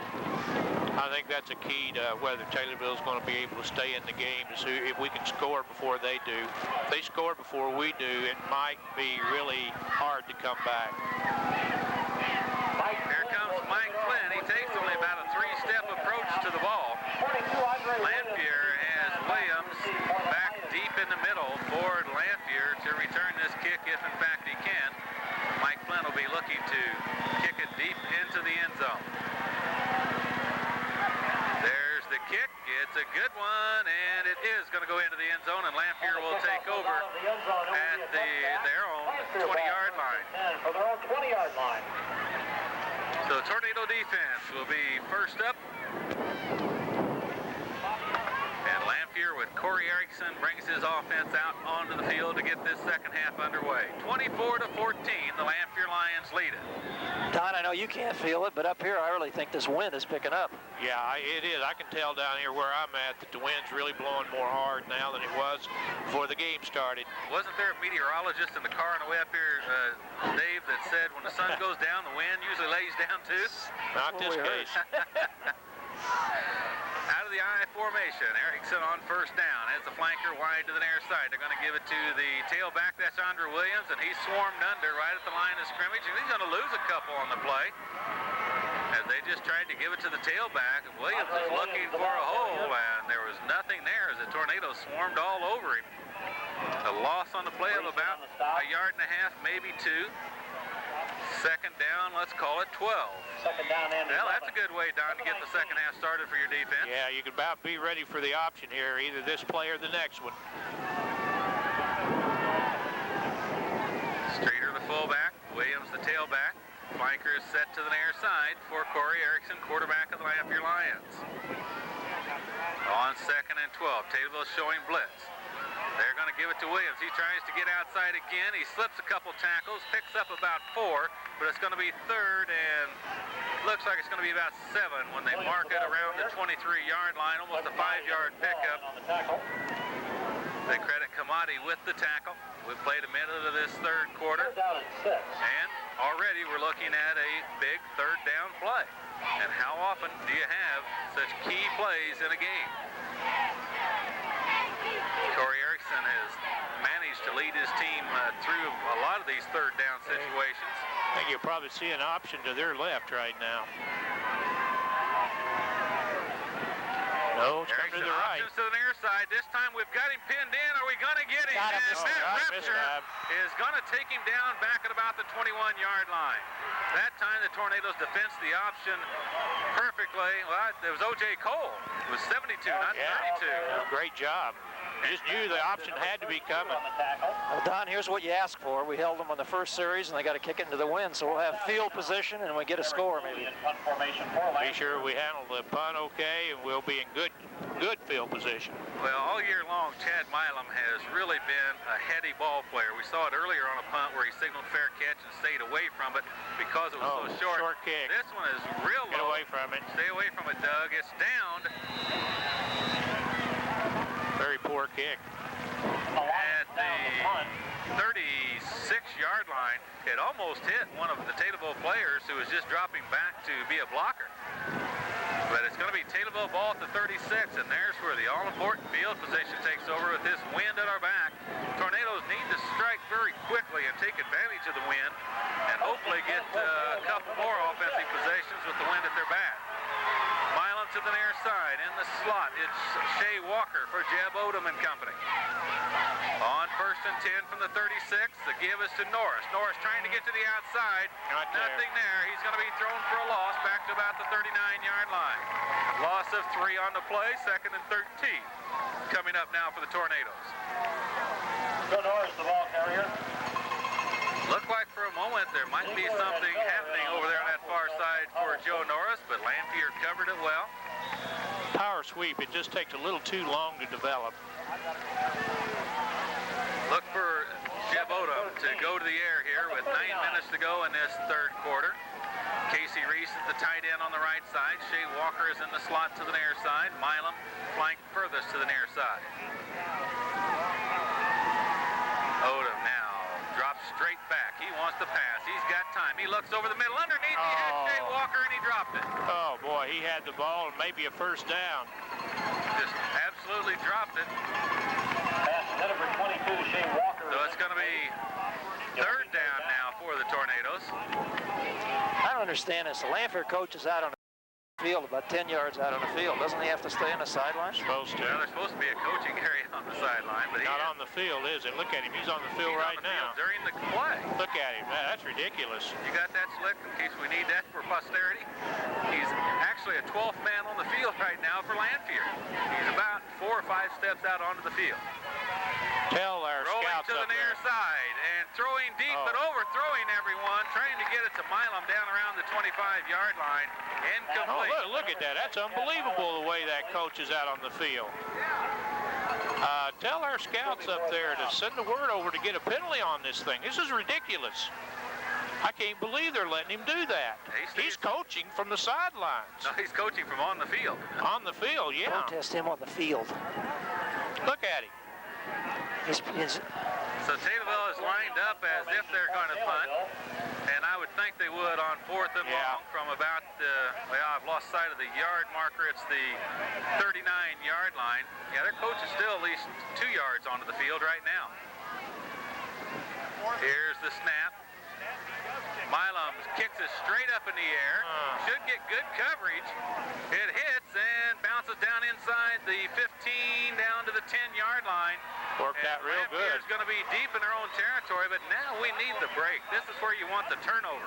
Speaker 2: I think that's a key to whether Taylorville is going to be able to stay in the game, is if we can score before they do. If they score before we do, it might be really hard to come back.
Speaker 1: Here comes Mike Flynn. He takes only about a 3-step approach to the ball. Lanphier has Williams back deep in the middle for Lanphier to return this kick if in fact he can. Mike Flynn will be looking to kick it deep into the end zone. There's the kick. It's a good one, and it is going to go into the end zone, and Lanphier will take over at their own 20-yard line.
Speaker 4: For their own 20-yard line.
Speaker 1: So Tornado defense will be first up. And Lanphier with Corey Erickson brings his offense out onto the field to get this second half underway. 24-14, the Lanphier Lions lead it.
Speaker 3: Don, I know you can't feel it, but up here I really think this wind is picking up.
Speaker 2: Yeah, it is. I can tell down here where I'm at that the wind's really blowing more hard now than it was before the game started.
Speaker 1: Wasn't there a meteorologist in the car on the way up here, Dave, that said when the sun goes down, the wind usually lays down too?
Speaker 2: Not this case.
Speaker 1: Out of the I formation, Erickson on first down. Has the flanker wide to the near side. They're going to give it to the tailback. That's Andre Williams, and he's swarmed under right at the line of scrimmage, and he's going to lose a couple on the play. As they just tried to give it to the tailback, and Williams is looking for a hole, and there was nothing there as the Tornado swarmed all over him. A loss on the play of about 1.5 yards, maybe 2. Second down, let's call it 12.
Speaker 4: Second down and
Speaker 1: Well, that's a good way, Don, to get the second half started for your defense.
Speaker 2: Yeah, you can about be ready for the option here, either this play or the next one.
Speaker 1: Streeter, the fullback. Williams, the tailback. Flanker is set to the near side for Corey Erickson, quarterback of the Lanphier Lions. On second and 12, Taylorville showing blitz. They're going to give it to Williams. He tries to get outside again. He slips a couple tackles, picks up about 4, but it's going to be third and looks like it's going to be about 7 when they mark it around the 23-yard line, almost a 5-yard pickup. They credit Kamadi with the tackle. We've played a minute of this third quarter, and already we're looking at a big third down play. And how often do you have such key plays in a game? Corey Erickson has managed to lead his team through a lot of these third down situations.
Speaker 2: I think you'll probably see an option to their left right now. No, it's coming to the right.
Speaker 1: Options to the near side. This time we've got him pinned in. Are we going to get him?
Speaker 3: Got him
Speaker 1: And
Speaker 3: this
Speaker 1: Matt
Speaker 3: time.
Speaker 1: Repture is going to take him down back at about the 21-yard line. That time the Tornadoes defensed the option perfectly. Well, it was O.J. Cole. It was 72, not 32.
Speaker 2: Great job. You just knew the option had to be coming.
Speaker 3: Well, Don, here's what you ask for. We held them on the first series, and they got to kick it into the wind, so we'll have field position, and we get a score maybe.
Speaker 2: Be sure we handle the punt okay, and we'll be in good field position.
Speaker 1: Well, all year long, Chad Milam has really been a heady ball player. We saw it earlier on a punt where he signaled fair catch and stayed away from it because it was so short.
Speaker 2: Short kick.
Speaker 1: This one is real
Speaker 2: Get
Speaker 1: low.
Speaker 2: away from it.
Speaker 1: Stay away from it, Doug. It's downed
Speaker 2: Very poor kick.
Speaker 1: at the 36-yard line. It almost hit one of the Taylorville players who was just dropping back to be a blocker. But it's going to be Taylorville ball at the 36, and there's where the all-important field position takes over with this wind at our back. Tornadoes need to strike very quickly and take advantage of the wind and hopefully get a couple more offensive possessions with the wind at their back. Milam to the near side. In the slot, it's Shea Walker for Jeb Odom and company. On first and 10 from the 36, the give is to Norris. Norris trying to get to the outside. Nothing there. He's going to be thrown for a loss back to about the 39-yard line. Loss of 3 on the play, second and 13. Coming up now for the Tornadoes.
Speaker 4: Joe Norris, the ball carrier.
Speaker 1: Looked like for a moment there might be something happening over there on that far side for Joe Norris, but Lanphier covered it well.
Speaker 2: Power sweep, it just takes a little too long to develop.
Speaker 1: Look for Jeb Odom to go to the air here with 9 minutes to go in this third quarter. Casey Reese is the tight end on the right side. Shea Walker is in the slot to the near side. Milam flanked furthest to the near side. Odom now drops straight back. He wants to pass. He's got time. He looks over the middle. Underneath, he had Shea Walker, and he dropped it.
Speaker 2: Oh, boy, he had the ball and maybe a first down.
Speaker 1: Just absolutely dropped it.
Speaker 4: Pass number 22, Shea Walker.
Speaker 1: So it's going to be third down now for the Tornadoes.
Speaker 3: I don't understand this. The Lanphier coach is out on the field, about 10 yards out on the field. Doesn't he have to stay on the sideline?
Speaker 2: Supposed to.
Speaker 1: Well, there's supposed to be a coaching area on the sideline, but
Speaker 2: Not on the field, is it? Look at him. He's on the field right now.
Speaker 1: During the play.
Speaker 2: Look at him. That's ridiculous.
Speaker 1: You got that, Slick, in case we need that for posterity? He's actually a 12th man on the field right now for Lanphier. He's about 4 or 5 steps out onto the field.
Speaker 2: Tell our
Speaker 1: Rolling
Speaker 2: scouts
Speaker 1: to the
Speaker 2: up
Speaker 1: near
Speaker 2: there.
Speaker 1: side and throwing deep, but overthrowing everyone, trying to get it to Milam down around the 25-yard line.
Speaker 2: Oh,
Speaker 1: Incomplete.
Speaker 2: look at that. That's unbelievable the way that coach is out on the field. Tell our scouts up there to send the word over to get a penalty on this thing. This is ridiculous. I can't believe they're letting him do that. He's coaching from the sidelines.
Speaker 1: No, he's coaching from on the field.
Speaker 2: On the field, yeah.
Speaker 3: Protest him on the field.
Speaker 2: Look at him.
Speaker 1: So Taylorville is lined up as if they're going to punt, and I would think they would on 4th and long from about well, I've lost sight of the yard marker. It's the 39-yard line. Yeah, their coach is still at least 2 yards onto the field right now. Here's the snap. Milam kicks it straight up in the air. Should get good coverage. It hits and bounces down inside the 15 down to the 10-yard line.
Speaker 2: Worked out real good.
Speaker 1: It's going to be deep in their own territory, but now we need the break. This is where you want the turnover.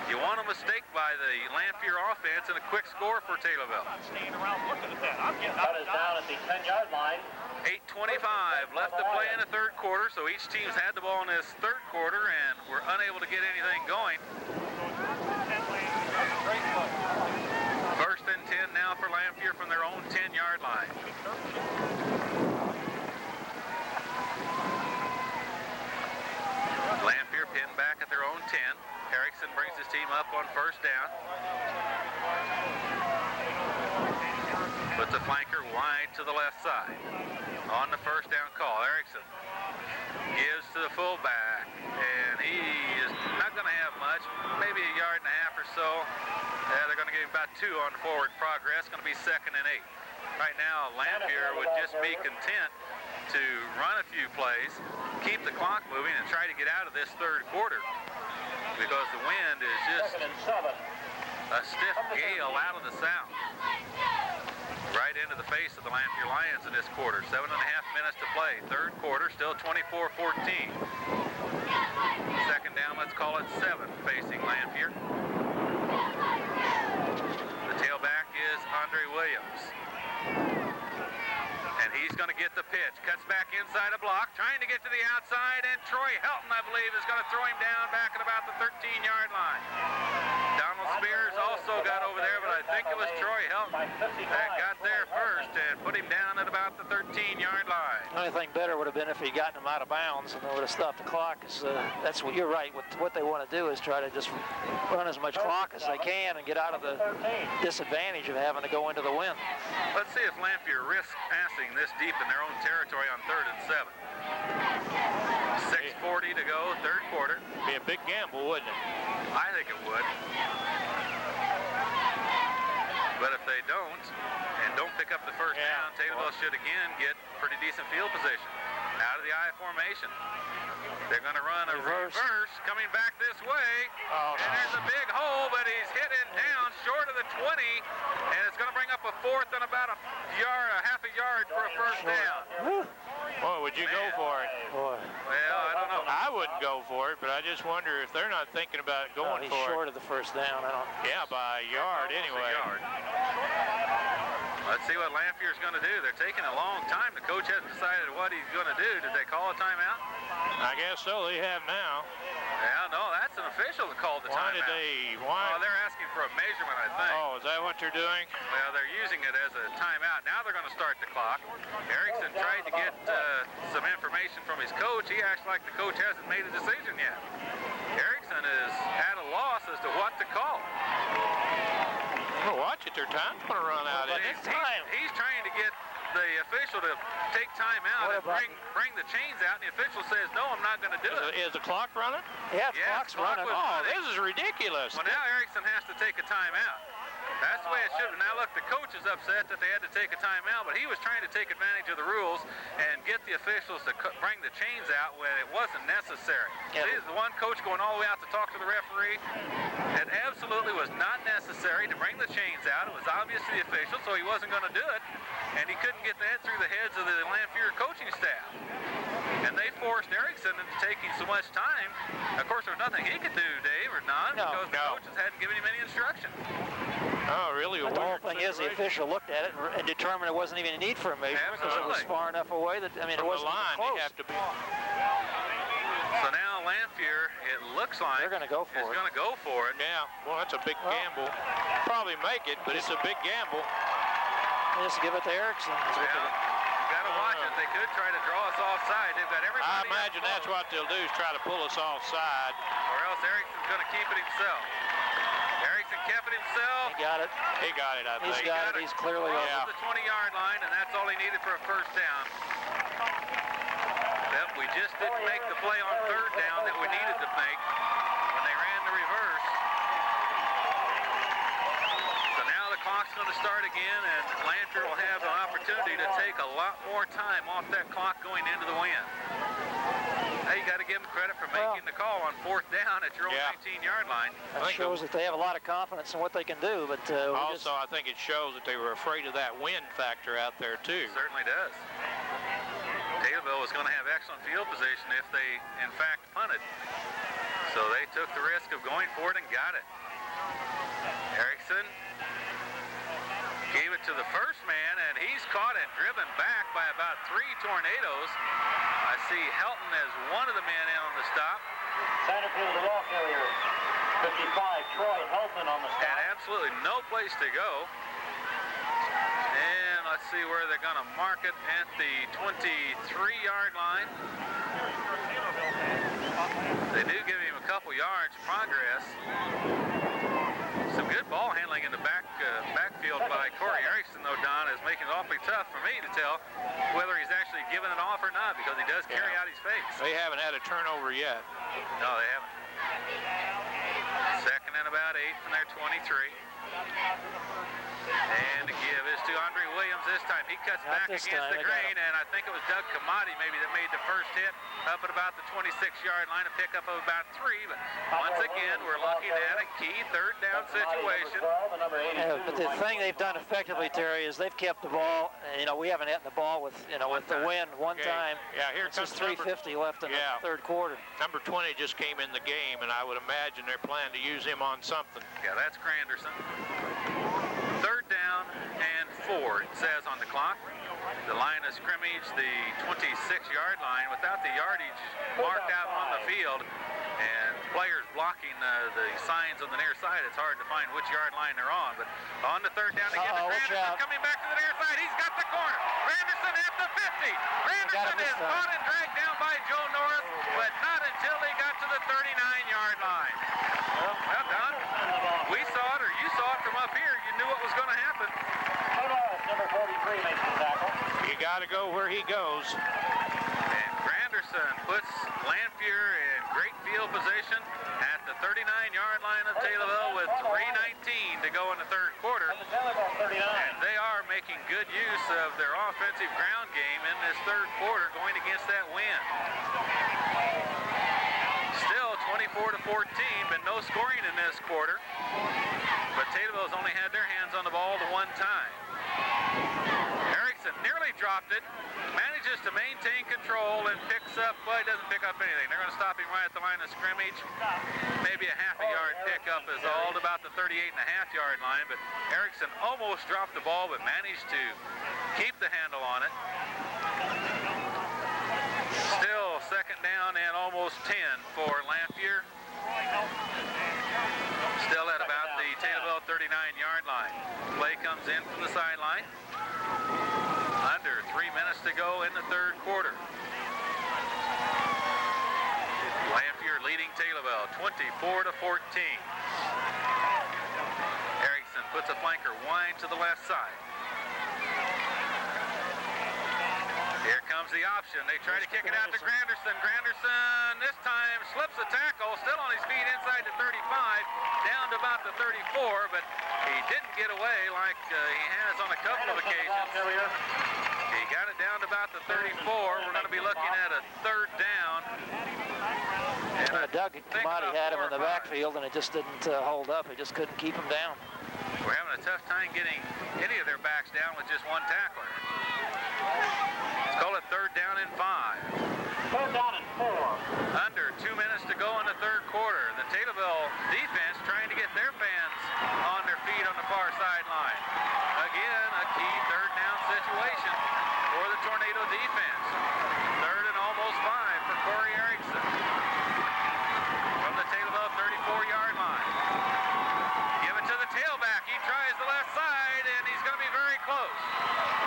Speaker 1: You want a mistake by the Lanphier offense and a quick score for Taylorville.
Speaker 4: Staying around looking at that. That is down at the 10-yard line.
Speaker 1: 8:25 left to play in the third quarter, so each team's had the ball in this third quarter, and we're unable to get anything going. First and 10 now for Lanphier from their own 10-yard line. Lanphier pinned back at their own 10. Erickson brings his team up on first down. Puts the flanker wide to the left side. On the first down call, Erickson gives to the fullback, and he is not going to have much, maybe a yard and a half or so. They're going to give him about 2 on forward progress. Going to be 2nd and 8. Right now, Lanphier would just be content to run a few plays, keep the clock moving, and try to get out of this third quarter because the wind is just a stiff gale out of the south. Right into the face of the Lanphier Lions in this quarter. 7.5 minutes to play. Third quarter, still 24-14. Second down, let's call it 7, facing Lanphier. The tailback is Andre Williams. And he's going to get the pitch. Cuts back inside a block, trying to get to the outside, and Troy Helton, I believe, is going to throw him down back at about the 13-yard line. Donald Spears also got over there, but I think it was Troy Helton that got there first and put him down at about the 13-yard line.
Speaker 3: The only thing better would have been if he'd gotten him out of bounds and they would have stopped the clock. That's what you're right. What they want to do is try to just run as much clock as they can and get out of the disadvantage of having to go into the wind.
Speaker 1: Let's see if Lanphier risks passing this deep in their own territory on 3rd and 7. 6:40 to go, third quarter.
Speaker 2: Be a big gamble, wouldn't it?
Speaker 1: I think it would. But if they don't, and don't pick up the first down, Taylorville should again get pretty decent field position. Out of the I formation. They're going to run a reverse coming back this way. And there's a big hole, but he's hit it down short of the 20. And it's going to bring up a 4th and about a half a yard for a first down.
Speaker 2: Boy, would you go for it?
Speaker 3: Boy.
Speaker 1: Well, I don't know.
Speaker 2: I wouldn't go for it, but I just wonder if they're not thinking about going
Speaker 3: He's
Speaker 2: for
Speaker 3: short
Speaker 2: it.
Speaker 3: of the first down.
Speaker 2: Yeah, by a yard anyway.
Speaker 1: Let's see what Lanphier's going to do. They're taking a long time. The coach hasn't decided what he's going to do. Did they call a timeout?
Speaker 2: I guess so. They have now.
Speaker 1: Yeah, no, that's an official that called the
Speaker 2: Why
Speaker 1: timeout. Oh, they're asking for a measurement, I think.
Speaker 2: Oh, is that what they're doing?
Speaker 1: Well, they're using it as a timeout. Now they're going to start the clock. Erickson tried to get some information from his coach. He acts like the coach hasn't made a decision yet. Erickson is at a loss as to what to call.
Speaker 2: Well, watch it. Their time's going to run out.
Speaker 3: But
Speaker 2: Isn't it?
Speaker 3: it's time.
Speaker 1: He's trying to get the official to take time out and bring the chains out, and the official says, no, I'm not going to do it.
Speaker 2: Is the clock running?
Speaker 3: Yeah, the
Speaker 1: Yeah,
Speaker 3: clock's
Speaker 1: clock
Speaker 3: running.
Speaker 1: was
Speaker 2: Oh,
Speaker 1: running.
Speaker 2: this is ridiculous.
Speaker 1: Well, now Erickson has to take a timeout. That's the way it should be. Now, look, the coach is upset that they had to take a timeout, but he was trying to take advantage of the rules and get the officials to bring the chains out when it wasn't necessary.
Speaker 3: Yeah.
Speaker 1: See, the one coach going all the way out to talk to the referee. It absolutely was not necessary to bring the chains out. It was obvious to the official, so he wasn't going to do it, and he couldn't get that through the heads of the Lanphier coaching staff. And they forced Erickson into taking so much time. Of course, there was nothing he could do, Dave, or Don, because the coaches hadn't given him any instruction.
Speaker 2: Oh, really?
Speaker 3: But the whole thing is the official looked at it and determined there wasn't even a need for a measurement because it was far enough away that, I mean, it
Speaker 2: From the
Speaker 3: wasn't
Speaker 2: line,
Speaker 3: close.
Speaker 2: they have to be.
Speaker 1: So now Lanphier, it looks like
Speaker 3: They're going to go for
Speaker 1: is
Speaker 3: it.
Speaker 1: going to go for it.
Speaker 2: Yeah, well, that's a big gamble. Probably make it, but it's a big gamble.
Speaker 3: Just give it to Erickson.
Speaker 1: Well, you got to watch it. They could try to draw us offside. They've got everybody.
Speaker 2: I imagine that's what they'll do, is try to pull us offside.
Speaker 1: Or else Erickson's going to keep it himself. Erickson kept it himself.
Speaker 3: He got it.
Speaker 2: He got it, I think.
Speaker 3: He's got it. He's clearly over.
Speaker 1: Off the 20-yard line, and that's all he needed for a first down. Yep, we just didn't make the play on third down that we needed to make when they ran the reverse. So now the clock's going to start again, and Lanphier will have an opportunity to take a lot more time off that clock going into the win. Hey, you got to give them credit for making the call on fourth down at your own 19-yard line.
Speaker 3: That shows that they have a lot of confidence in what they can do, but
Speaker 2: also, I think it shows that they were afraid of that wind factor out there, too.
Speaker 1: Certainly does. Taylorville was going to have excellent field position if they, in fact, punted. So they took the risk of going for it and got it. Erickson gave it to the first man, and he's caught and driven back by about 3 tornadoes. I see Helton as one of the men in on the stop.
Speaker 4: Center field, the ball carrier. 55, Troy Helton on the stop.
Speaker 1: And absolutely no place to go. And let's see where they're going to mark it at the 23-yard line. They do give him a couple yards progress. Some good ball handling in the backfield by Corey Erickson, though, Don, is making it awfully tough for me to tell whether he's actually giving it off or not, because he does carry out his face.
Speaker 2: They haven't had a turnover yet.
Speaker 1: No, they haven't. Second and about 8 from their 23. And to give is to Andre Williams this time. He cuts back against the grain, and I think it was Doug Kamadi maybe that made the first hit up at about the 26-yard line, a pickup of about 3. But once again, we're looking at a key third down situation.
Speaker 3: Yeah, but the thing they've done effectively, Terry, is they've kept the ball. We haven't hit the ball with the wind one time.
Speaker 2: Yeah, here comes
Speaker 3: 3:50 left in the third quarter.
Speaker 2: Number 20 just came in the game, and I would imagine they're planning to use him on something.
Speaker 1: Yeah, that's Granderson. Third down and 4, it says on the clock. The line of scrimmage, the 26-yard line, without the yardage marked out on the field, and players blocking the signs on the near side, it's hard to find which yard line they're on. But on the third down again, Granderson coming back to the near side. He's got the corner. Granderson at the 50. Granderson is caught and dragged down by Joe Norris, but not until he got to the 39-yard line. Well done. We saw it, or you saw it from up here. You knew what was going to happen.
Speaker 4: Number 43 makes the tackle.
Speaker 2: You got to go where he goes.
Speaker 1: And Granderson puts Lanphier in great field position at the 39-yard line of Taylorville with 3:19 to go in the third quarter. And they are making good use of their offensive ground game in this third quarter going against that wind. Still 24-14, but no scoring in this quarter. But Taylorville's only had their hands on the ball the one time. Erickson nearly dropped it, manages to maintain control and picks up, well, he doesn't pick up anything. They're going to stop him right at the line of scrimmage. Maybe a half a yard pickup is all, about the 38.5-yard line, but Erickson almost dropped the ball, but managed to keep the handle on it. Still second down and almost 10 for Lanphier. Still at about the Taylorville 39-yard line. Play comes in from the sideline. Under 3 minutes to go in the third quarter. Lanphier leading Taylorville 24-14. Erickson puts a flanker wide to the left side. Here comes the option. They try to kick it out to Granderson. Granderson this time slips a tackle, still on his feet inside the 35, down to about the 34, but he didn't get away like he has on a couple of occasions. He got it down to about the 34. We're going to be looking at a third down. And
Speaker 3: Doug Kamadi had him in the backfield, and it just didn't hold up. He just couldn't keep him down.
Speaker 1: We're having a tough time getting any of their backs down with just one tackler. Let's call it third down and 5.
Speaker 4: Third down and 4.
Speaker 1: Under 2 minutes to go in the third quarter. The Taylorville defense trying to get their fans on their feet on the far sideline. Again, a key third down situation for the Tornado defense. Third and almost 5 for Corey Erickson from the Taylorville 34-yard line. Give it to the tailback. He tries the left side, and he's going to be very close.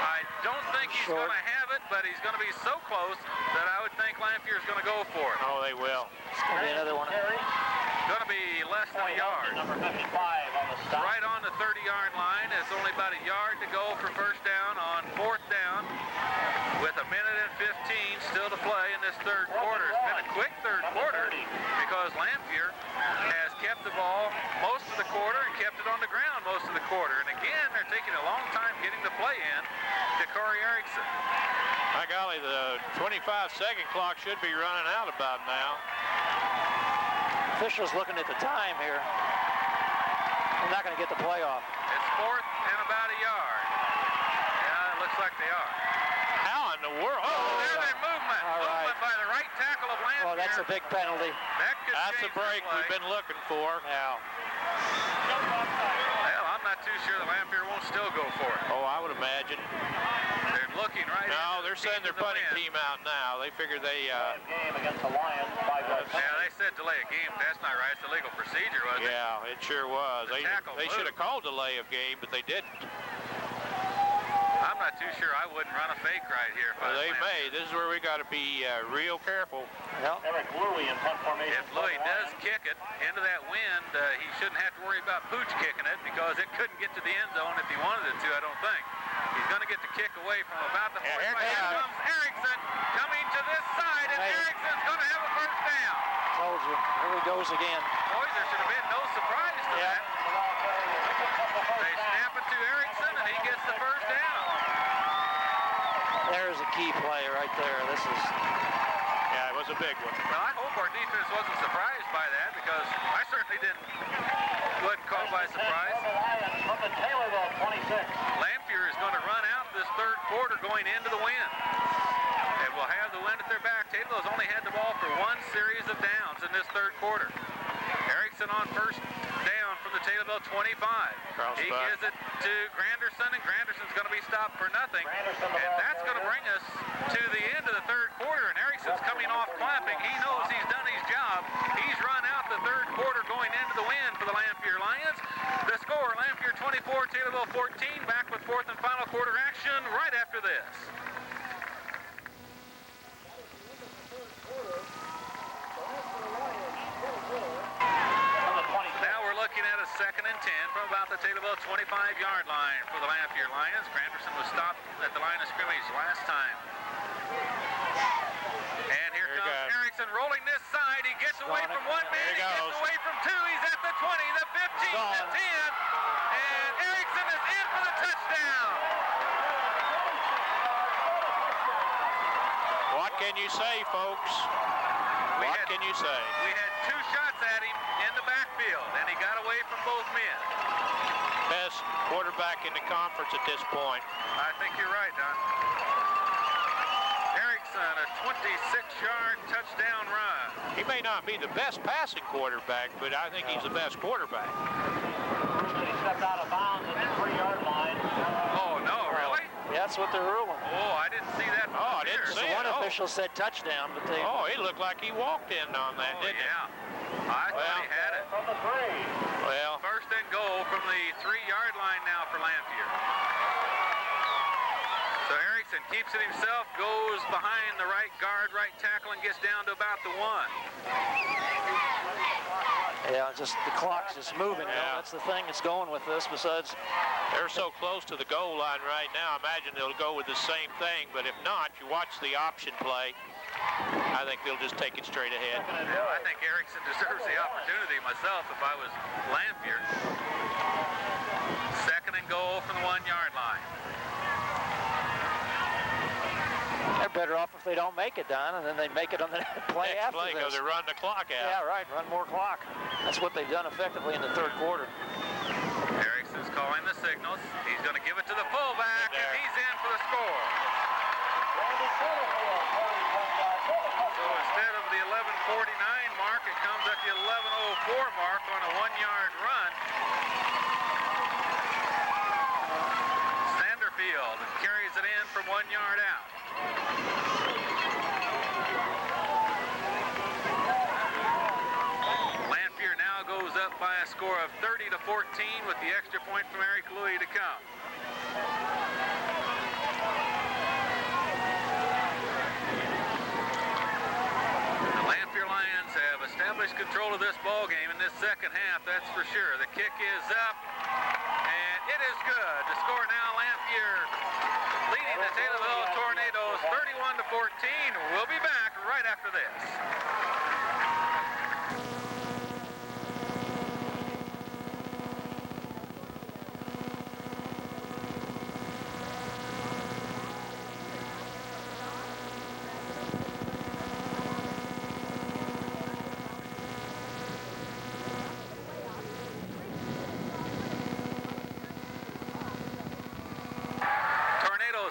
Speaker 1: I don't think he's going to have it, but he's going to be so close that I would think Lanphier is going to go for it.
Speaker 2: Oh, they will.
Speaker 3: It's going to be another one.
Speaker 1: Going to be less than a yard.
Speaker 4: Number 55 on the stop.
Speaker 1: Right on the 30-yard line. It's only about a yard to go for first down on fourth down with a minute and 15 still to play in this third quarter. It's been a quick third quarter because Lanphier has kept the ball most of the quarter and kept it on the ground most of the quarter. And again, they're taking a long time getting the play in to Corey Erickson.
Speaker 2: My golly, the 25-second clock should be running out about now.
Speaker 3: Officials looking at the time here. They're not going to get the play off.
Speaker 1: It's fourth and about a yard. Yeah, it looks like they are.
Speaker 2: How in the world?
Speaker 1: Oh, there's their movement.
Speaker 3: All right.
Speaker 1: Movement by the right tackle of Lanphier.
Speaker 3: Well, that's a big penalty.
Speaker 1: That's
Speaker 2: a break we've been looking for.
Speaker 3: Now,
Speaker 1: Well, I'm not too sure that Lanphier won't still go for it.
Speaker 2: Oh, I would imagine.
Speaker 1: They're looking right
Speaker 2: No,
Speaker 1: into
Speaker 2: they're
Speaker 1: the
Speaker 2: sending their
Speaker 1: teeth of the
Speaker 2: punting
Speaker 1: wind.
Speaker 2: team out now. They figure they,
Speaker 4: Game against the Lions. 5-yard
Speaker 1: Yeah, they said delay a game. That's not right. It's a legal procedure, wasn't it?
Speaker 2: yeah, it sure was.
Speaker 1: The tackle
Speaker 2: They should have
Speaker 1: moved.
Speaker 2: called delay of game, but they didn't.
Speaker 1: I'm not too sure. I wouldn't run a fake right here. If I
Speaker 2: Well,
Speaker 1: was
Speaker 2: they
Speaker 1: Lanphier.
Speaker 2: may. This is where we got to be real careful.
Speaker 3: well,
Speaker 4: Eric Louie in punt formation.
Speaker 1: If Louis does kick it into that wind, he shouldn't have to worry about Pooch kicking it because it couldn't get to the end zone if he wanted it to, I don't think. He's going to get the kick away from about the 45.
Speaker 2: here
Speaker 1: Here
Speaker 2: comes-
Speaker 1: comes Erickson coming to this side, and
Speaker 3: Hey.
Speaker 1: Erickson's going to have a first down.
Speaker 3: told you. Here he goes again.
Speaker 1: Boys, there should have been no surprise to
Speaker 3: Yeah.
Speaker 1: that. They snap it to Erickson, and he gets the first down.
Speaker 3: There's a key play right there. This is
Speaker 2: Yeah, it was a big one.
Speaker 1: Well, I hope our defense wasn't surprised by that because I certainly wasn't caught by surprise.
Speaker 4: The Lions from the Taylorville 26.
Speaker 1: Lanphier is going to run out this third quarter going into the wind. And will have the wind at their back. Taylorville's only had the ball for one series of downs in this third quarter. Erickson on first down from the Taylorville 25.
Speaker 2: Cross
Speaker 1: He
Speaker 2: back.
Speaker 1: gives it to Granderson, and Granderson's going to be stopped for nothing. And that's going to bring us to the end of the third quarter, and Erickson's coming off clapping. He knows he's done his job. He's run out the third quarter going into the wind for the Lanphier Lions. The score, Lanphier 24, Taylorville 14. Back with fourth and final quarter action right after this. Now we're looking at a second and 10 from about the Taylorville 25-yard line for the Lanphier Lions. Granderson was stopped at the line of scrimmage last time. And here
Speaker 2: There he
Speaker 1: comes
Speaker 2: goes.
Speaker 1: Erickson rolling this side. He gets away
Speaker 3: Gone.
Speaker 1: from one man.
Speaker 2: There he
Speaker 1: He gets
Speaker 2: goes.
Speaker 1: away from two. He's at the 20, the 15,
Speaker 3: Gone.
Speaker 1: the 10. And Erickson is in for the touchdown.
Speaker 2: What can you say, folks?
Speaker 1: We
Speaker 2: What
Speaker 1: had-
Speaker 2: can you say?
Speaker 1: We had two shots at him in the backfield, and he got away from both men.
Speaker 2: Best quarterback in the conference at this point.
Speaker 1: I think you're right, Don. Erickson, a 26-yard touchdown run.
Speaker 2: He may not be the best passing quarterback, but I think he's the best quarterback.
Speaker 4: He stepped out of bounds at the 3-yard line.
Speaker 1: Oh, no, really?
Speaker 3: yeah, that's what they're ruling.
Speaker 1: Oh, I didn't see that.
Speaker 2: Oh, I didn't
Speaker 1: here.
Speaker 2: see
Speaker 3: One
Speaker 2: it.
Speaker 3: official said touchdown, but they
Speaker 2: Oh, it looked like he walked in on that,
Speaker 1: Oh,
Speaker 2: didn't
Speaker 1: yeah. I thought
Speaker 2: Well.
Speaker 1: he had it.
Speaker 4: From the 3.
Speaker 2: it? Well,
Speaker 1: First and goal from the 3-yard line now for Lanphier. So Erickson Erickson keeps it himself, goes behind the right guard, right tackle, and gets down to about the 1.
Speaker 3: Yeah, just the clock's just moving. You know, that's the thing that's going with this. Besides,
Speaker 2: they're so close to the goal line right now. I imagine they'll go with the same thing. But if not, you watch the option play. I think they'll just take it straight ahead.
Speaker 1: Yeah, I think Erickson deserves the opportunity myself if I was Lanphier. 2nd and goal from the 1-yard line.
Speaker 3: they're better off if they don't make it, Don, and then they make it on the play
Speaker 2: Next
Speaker 3: after
Speaker 2: play,
Speaker 3: this.
Speaker 2: they run the clock out.
Speaker 3: Yeah, right, run more clock. That's what they've done effectively in the 3rd quarter.
Speaker 1: Erickson's calling the signals. He's going to give it to the fullback, and he's in for the score. So instead of the 11:49 mark, it comes at the 11:04 mark on a 1-yard run. Sanderfield carries it in from 1 yard out. Lanphier now goes up by a score of 30-14 with the extra point from Eric Louis to come. The Lanphier Lions have established control of this ball game in this 2nd half, that's for sure. The kick is up, and it is good. The score now, Lanphier leading the Taylorville Tornadoes 31-14. We'll be back right after this.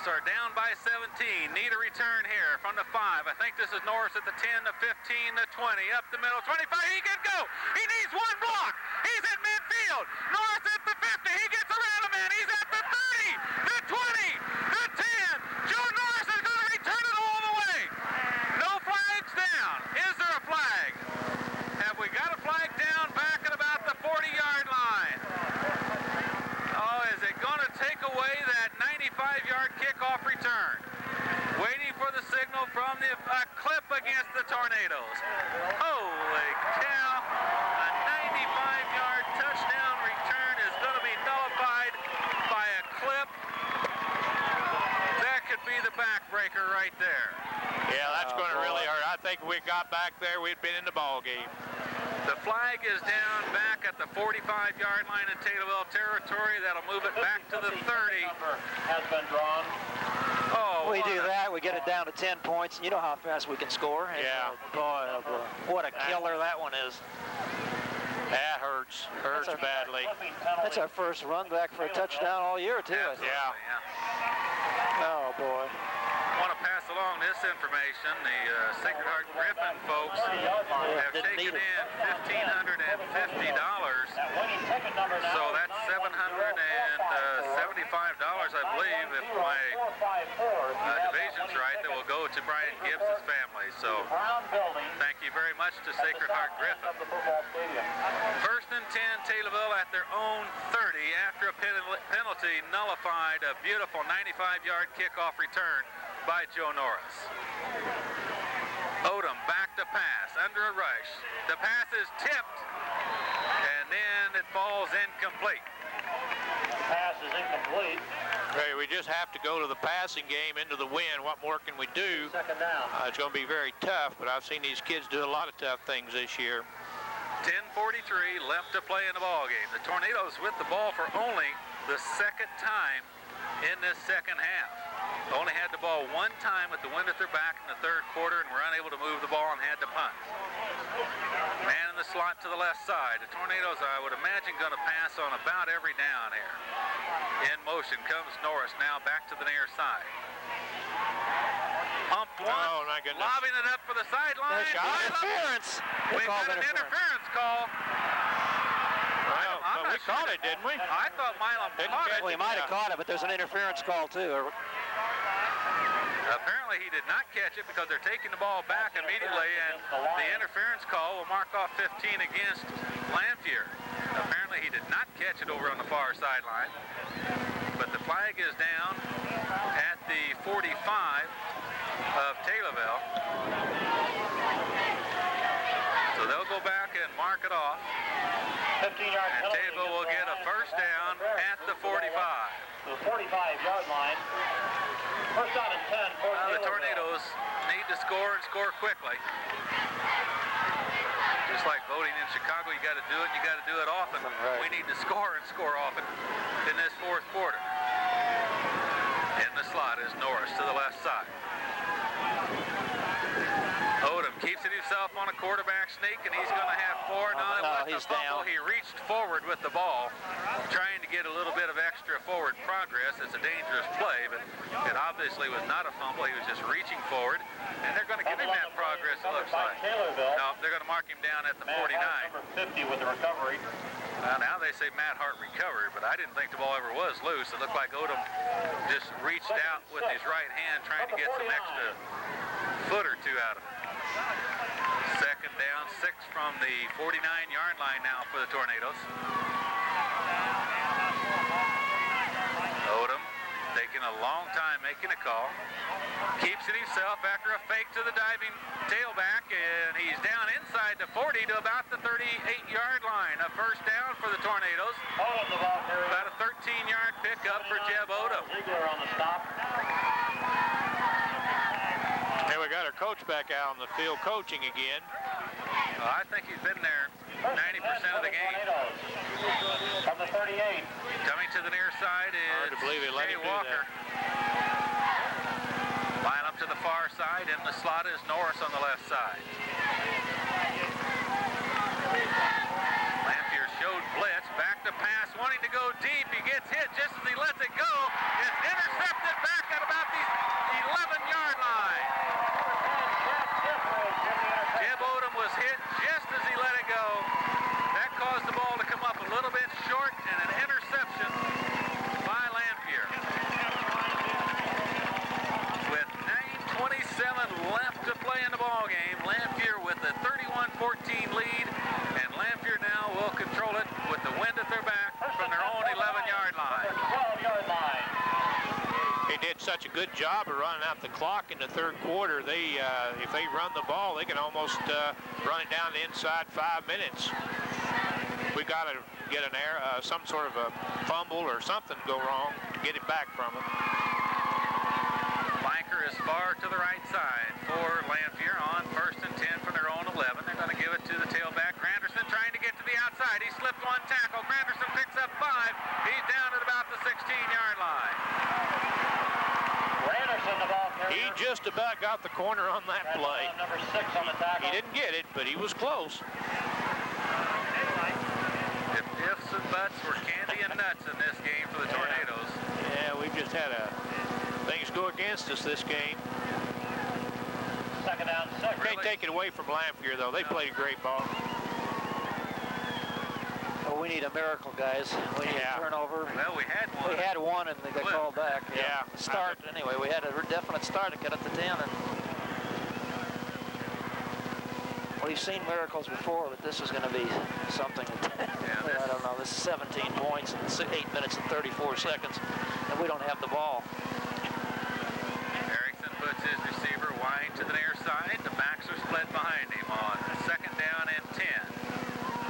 Speaker 1: Are down by 17. Need a return here from the 5. I think this is Norris at the 10, the 15, the 20. Up the middle, 25. He can go. He needs one block. He's at midfield. Norris at the 50. He gets around a man. He's at the 30, the 20, the 10. Joe Norris is going to return it all the way. No flags down. Is there a flag? Have we got a flag down back at about the 40-yard line? Oh, is it going to take away that 95-yard kickoff return? Waiting for the signal from the clip against the Tornadoes. Holy cow! A 95-yard touchdown return is going to be nullified by a clip. That could be the backbreaker right there.
Speaker 2: Yeah, that's going to really hurt. I think if we got back there, we'd been in the ball game.
Speaker 1: The flag is down back at the 45-yard line in Taylorville territory. That'll move it back to the 30.
Speaker 4: Has been drawn.
Speaker 1: Oh,
Speaker 3: We do that, we get it down to 10 points. You know how fast we can score. And,
Speaker 2: Yeah.
Speaker 3: Boy, oh boy, what a killer that one is.
Speaker 2: That hurts. Hurts badly.
Speaker 3: That's our first run back for a touchdown all year, too. I think.
Speaker 2: Yeah.
Speaker 3: Oh, boy.
Speaker 1: I want to pass along this information. The Sacred Heart Griffin folks have
Speaker 3: didn't
Speaker 1: taken
Speaker 3: need it.
Speaker 1: in $1,550. So that's $775, I believe, if my division's right, that will go to Brian Gibbs' family. So thank you very much to Sacred Heart Griffin. 1st and 10, Taylorville at their own 30 after a penalty nullified a beautiful 95-yard kickoff return by Joe Norris. Odom back to pass, under a rush. The pass is tipped, and then it falls incomplete.
Speaker 4: Pass is incomplete.
Speaker 2: Hey, we just have to go to the passing game into the win. What more can we do?
Speaker 4: 2nd down.
Speaker 2: It's going to be very tough, but I've seen these kids do a lot of tough things this year.
Speaker 1: 10:43 left to play in the ball game. The Tornadoes with the ball for only the 2nd time in this 2nd half. Only had the ball one time with the wind at their back in the 3rd quarter and were unable to move the ball and had to punt. Man in the slot to the left side. The Tornadoes, I would imagine, going to pass on about every down here. In motion comes Norris now back to the near side. Pump once,
Speaker 2: Oh, my goodness.
Speaker 1: lobbing it up for the sideline.
Speaker 3: Interference. They
Speaker 1: We've
Speaker 3: called
Speaker 1: got an interference call.
Speaker 2: Well,
Speaker 1: I'm
Speaker 2: but we
Speaker 1: not sure.
Speaker 2: caught it, didn't we?
Speaker 1: I thought Milam
Speaker 2: Didn't
Speaker 1: caught
Speaker 2: catch
Speaker 1: it.
Speaker 3: Well, he might have caught it, but there's an interference call, too.
Speaker 1: Apparently he did not catch it because they're taking the ball back immediately, and the interference call will mark off 15 against Lanphier. Apparently he did not catch it over on the far sideline, but the flag is down at the 45 of Taylorville. So they'll go back and mark it off.
Speaker 4: 15-yard
Speaker 1: And
Speaker 4: penalty.
Speaker 1: Taylorville will get a first down at the 45.
Speaker 4: The 45-yard line. First down and 10 for
Speaker 1: Now the
Speaker 4: Taylorville.
Speaker 1: Tornadoes need to score and score quickly. Just like voting in Chicago, you got to do it, and you got to do it often.
Speaker 3: Right.
Speaker 1: We need to score and score often in this fourth quarter. In the slot is Norris to the left side. Odom keeps it himself on a quarterback sneak, and he's going to have 4.
Speaker 3: No, he's
Speaker 1: fumble.
Speaker 3: down.
Speaker 1: He reached forward with the ball, trying to get a little bit of extra forward progress. It's a dangerous play, but it obviously was not a fumble. He was just reaching forward, and they're going to give him that progress, it looks like. No, they're going to mark him down at the 49.
Speaker 4: Number 50 with the recovery.
Speaker 1: Now they say Matt Hart recovered, but I didn't think the ball ever was loose. It looked like Odom just reached out with his right hand, trying to get some extra foot or two out of it. Second down, 6 from the 49-yard line now for the Tornadoes. Odom taking a long time making a call. Keeps it himself after a fake to the diving tailback, and he's down inside the 40 to about the 38-yard line. A first down for the Tornadoes. About a 13-yard pickup for Jeb Odom.
Speaker 4: Ziegler on the stop.
Speaker 2: Hey, we got our coach back out on the field coaching again.
Speaker 1: I think he's been there 90% of the game.
Speaker 4: From the 38.
Speaker 1: Coming to the near side
Speaker 2: Hard
Speaker 1: is
Speaker 2: to believe he let
Speaker 1: Jay
Speaker 2: him do
Speaker 1: Walker. Line up to the far side. In the slot is Norris on the left side. Lanphier showed blitz. Back to pass, wanting to go deep. He gets hit just as he lets it go. It's intercepted back at about the 11-yard line. Jeb Odom was hit just as he let it go. That caused the ball to come up a little bit short, and an interception by Lanphier. With 9:27 left to play in the ball game, Lanphier with a 31-14 lead, and Lanphier now will control it with the wind at their back from their own 11-yard line.
Speaker 4: 12-yard line.
Speaker 2: They did such a good job of running out the clock in the third quarter. They, if they run the ball, they can almost run it down the inside 5 minutes. We got to get an error, some sort of a fumble or something go wrong to get it back from them.
Speaker 1: Flanker is far to the right side for Lanphier on 1st and 10 from their own 11. They're going to give it to the tailback. Granderson trying to get to the outside. He slipped one tackle. Granderson picks up 5. He's down at about the 16-yard line.
Speaker 4: Granderson, the ball carrier.
Speaker 2: He just about got the corner on that play.
Speaker 4: Number 6 on the tackle.
Speaker 2: He didn't get it, but he was close.
Speaker 1: If ifs and buts were candy and nuts in this game for the Tornadoes.
Speaker 2: Yeah, we've just had things go against us this game.
Speaker 4: Second down, 6.
Speaker 2: Can't take it away from Lanphier, though. They played a great ball.
Speaker 3: Well, we need a miracle, guys. We need a turnover.
Speaker 1: Well, we had one.
Speaker 3: We had one, and they got
Speaker 1: Flip.
Speaker 3: called back.
Speaker 2: Yeah.
Speaker 3: Start, anyway. We had a definite start to get up to 10. And we've seen miracles before, but this is going to be something. I don't know. This is 17 points in 8 minutes and 34 seconds, and we don't have the ball.
Speaker 1: Erickson puts his receiver wide to the near side. The backs are split behind him on 2nd down and 10.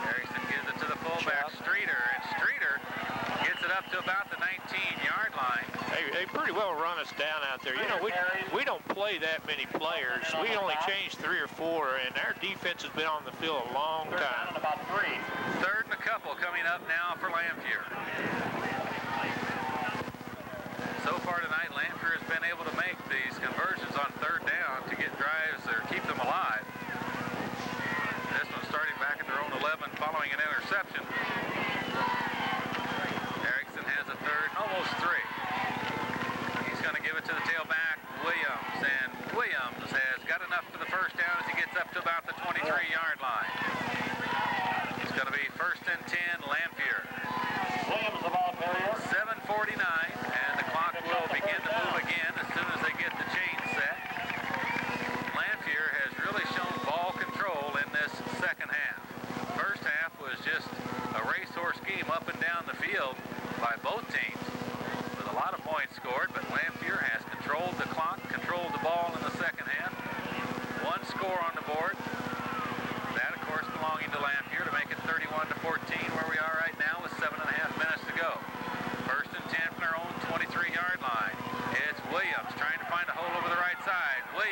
Speaker 1: Erickson gives it to the fullback, Streeter, and Streeter gets it up to about the 19-yard line.
Speaker 2: They pretty well run us down out there. You know, we don't play that many players. We only changed 3 or 4, and our defense has been on the field a long time.
Speaker 4: About 3.
Speaker 1: 3rd and a couple coming up now for Lanphier. So far tonight, Lanphier has been able to make these conversions on 3rd down to get drives or keep them alive. This one starting back at their own 11 following an interception. Erickson has a 3rd and almost 3. He's going to give it to the tailback, Williams, and Williams has got enough for the first down as he gets up to about the 23-yard line. It's going to be 1st and 10, Lanphier.
Speaker 4: Williams, the ball carrier.
Speaker 1: 7:49, and the clock will begin to move again as soon as they get the chain set. Lanphier has really shown ball control in this second half. First half was just a racehorse game up and down the field by both teams with a lot of points scored, but Lanphier has control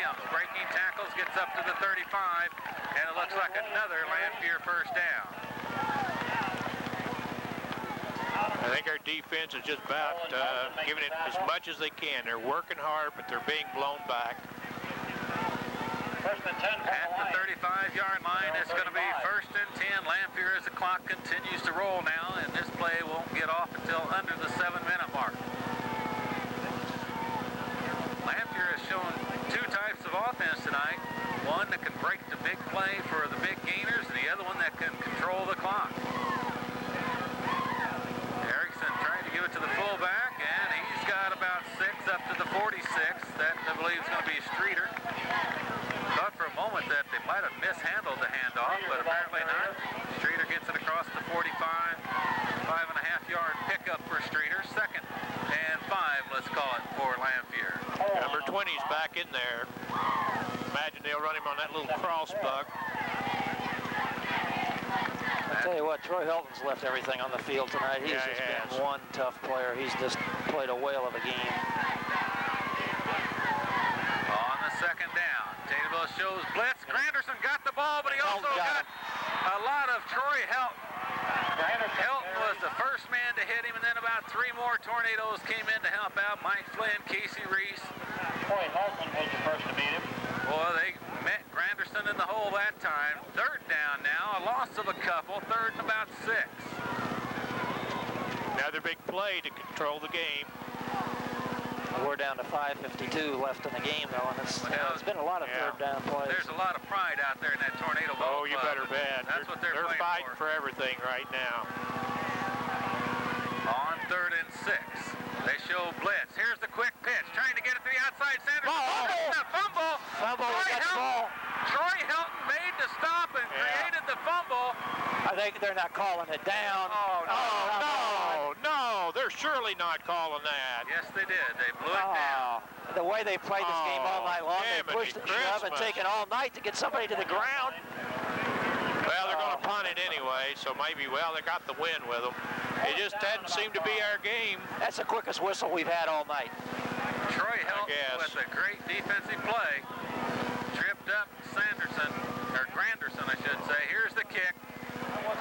Speaker 1: Williams breaking tackles, gets up to the 35, and it looks like another Lanphier first down.
Speaker 2: I think our defense is just about giving it as much as they can. They're working hard, but they're being blown back.
Speaker 4: First and 10
Speaker 1: At the 35-yard line, it's going to be first and 10. Lanphier as the clock continues to roll now, and this play won't get off until under the 7-minute mark. Lanphier has shown two types of offense tonight. One that can break the big play for the big gainers, and the other one that can control the clock. Erickson trying to give it to the fullback, and he's got about 6 up to the 46. That, I believe, is going to be Streeter. Thought for a moment that they might have mishandled the handoff, but apparently not. Streeter gets it across the 45, 5.5-yard pickup for Streeter. Second and 5, let's call it, for Lanphier.
Speaker 2: Number 20's back in there. Imagine they'll run him on that little cross buck.
Speaker 3: I tell you what, Troy Helton's left everything on the field tonight. He's just been one tough player. He's just played a whale of a game.
Speaker 1: On the second down, Taylorville shows blitz. Granderson got the ball, but he also got a lot of Troy Helton. Helton was the first man to hit him, and then about 3 more Tornadoes came in to help out. Mike Flynn, Casey Reese.
Speaker 4: Troy Helton was the first to beat him.
Speaker 1: Boy, they met Granderson in the hole that time. Third down now, a loss of a couple. Third and about 6.
Speaker 2: Another big play to control the game.
Speaker 3: We're down to 5:52 left in the game, though, and it's been a lot of third down plays.
Speaker 1: There's a lot of pride out there in that Tornado ball.
Speaker 2: Oh, you better bet.
Speaker 1: That's what they're
Speaker 2: fighting
Speaker 1: for
Speaker 2: everything right now.
Speaker 1: On 3rd and 6, they show blitz. Here's the quick pitch, trying to get it to the outside. Sanders. Fumble. Troy Helton made the stop and created the fumble.
Speaker 3: I think they're not calling it down.
Speaker 2: No, they're surely not calling that.
Speaker 1: Yes, they did. They blew it down.
Speaker 3: The way they played this game all night long, they pushed and shoved and taken all night to get somebody to the ground.
Speaker 2: Well, they're going to punt it anyway, so maybe, they got the win with them. It just hadn't seemed to be our game.
Speaker 3: That's the quickest whistle we've had all night.
Speaker 1: Troy Helton with a great defensive play. Tripped up Granderson, I should say. Here's the kick.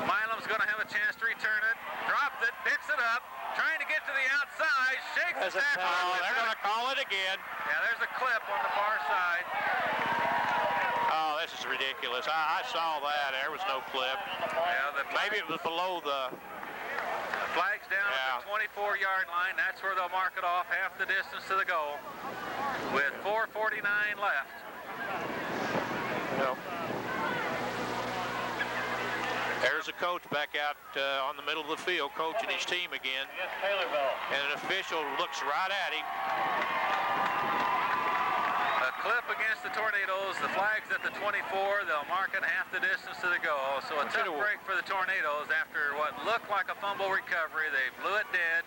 Speaker 1: Milam's going to have a chance to return it. Dropped it, picks it up, trying to get to the outside, shakes
Speaker 3: There's
Speaker 1: the tackle.
Speaker 2: They're going to call it again.
Speaker 1: Yeah, there's a clip on the far side.
Speaker 2: Oh, this is ridiculous. I saw that. There was no clip.
Speaker 1: Yeah,
Speaker 2: Maybe it was below the...
Speaker 1: Flag's down at the 24-yard line. That's where they'll mark it off, half the distance to the goal, with 4:49 left.
Speaker 2: No. There's a coach back out on the middle of the field coaching his team again.
Speaker 4: Yes, Taylorville.
Speaker 2: And an official looks right at him.
Speaker 1: A clip against the Tornadoes. The flag's at the 24. They'll mark it half the distance to the goal. So a tough break for the Tornadoes after what looked like a fumble recovery. They blew it dead.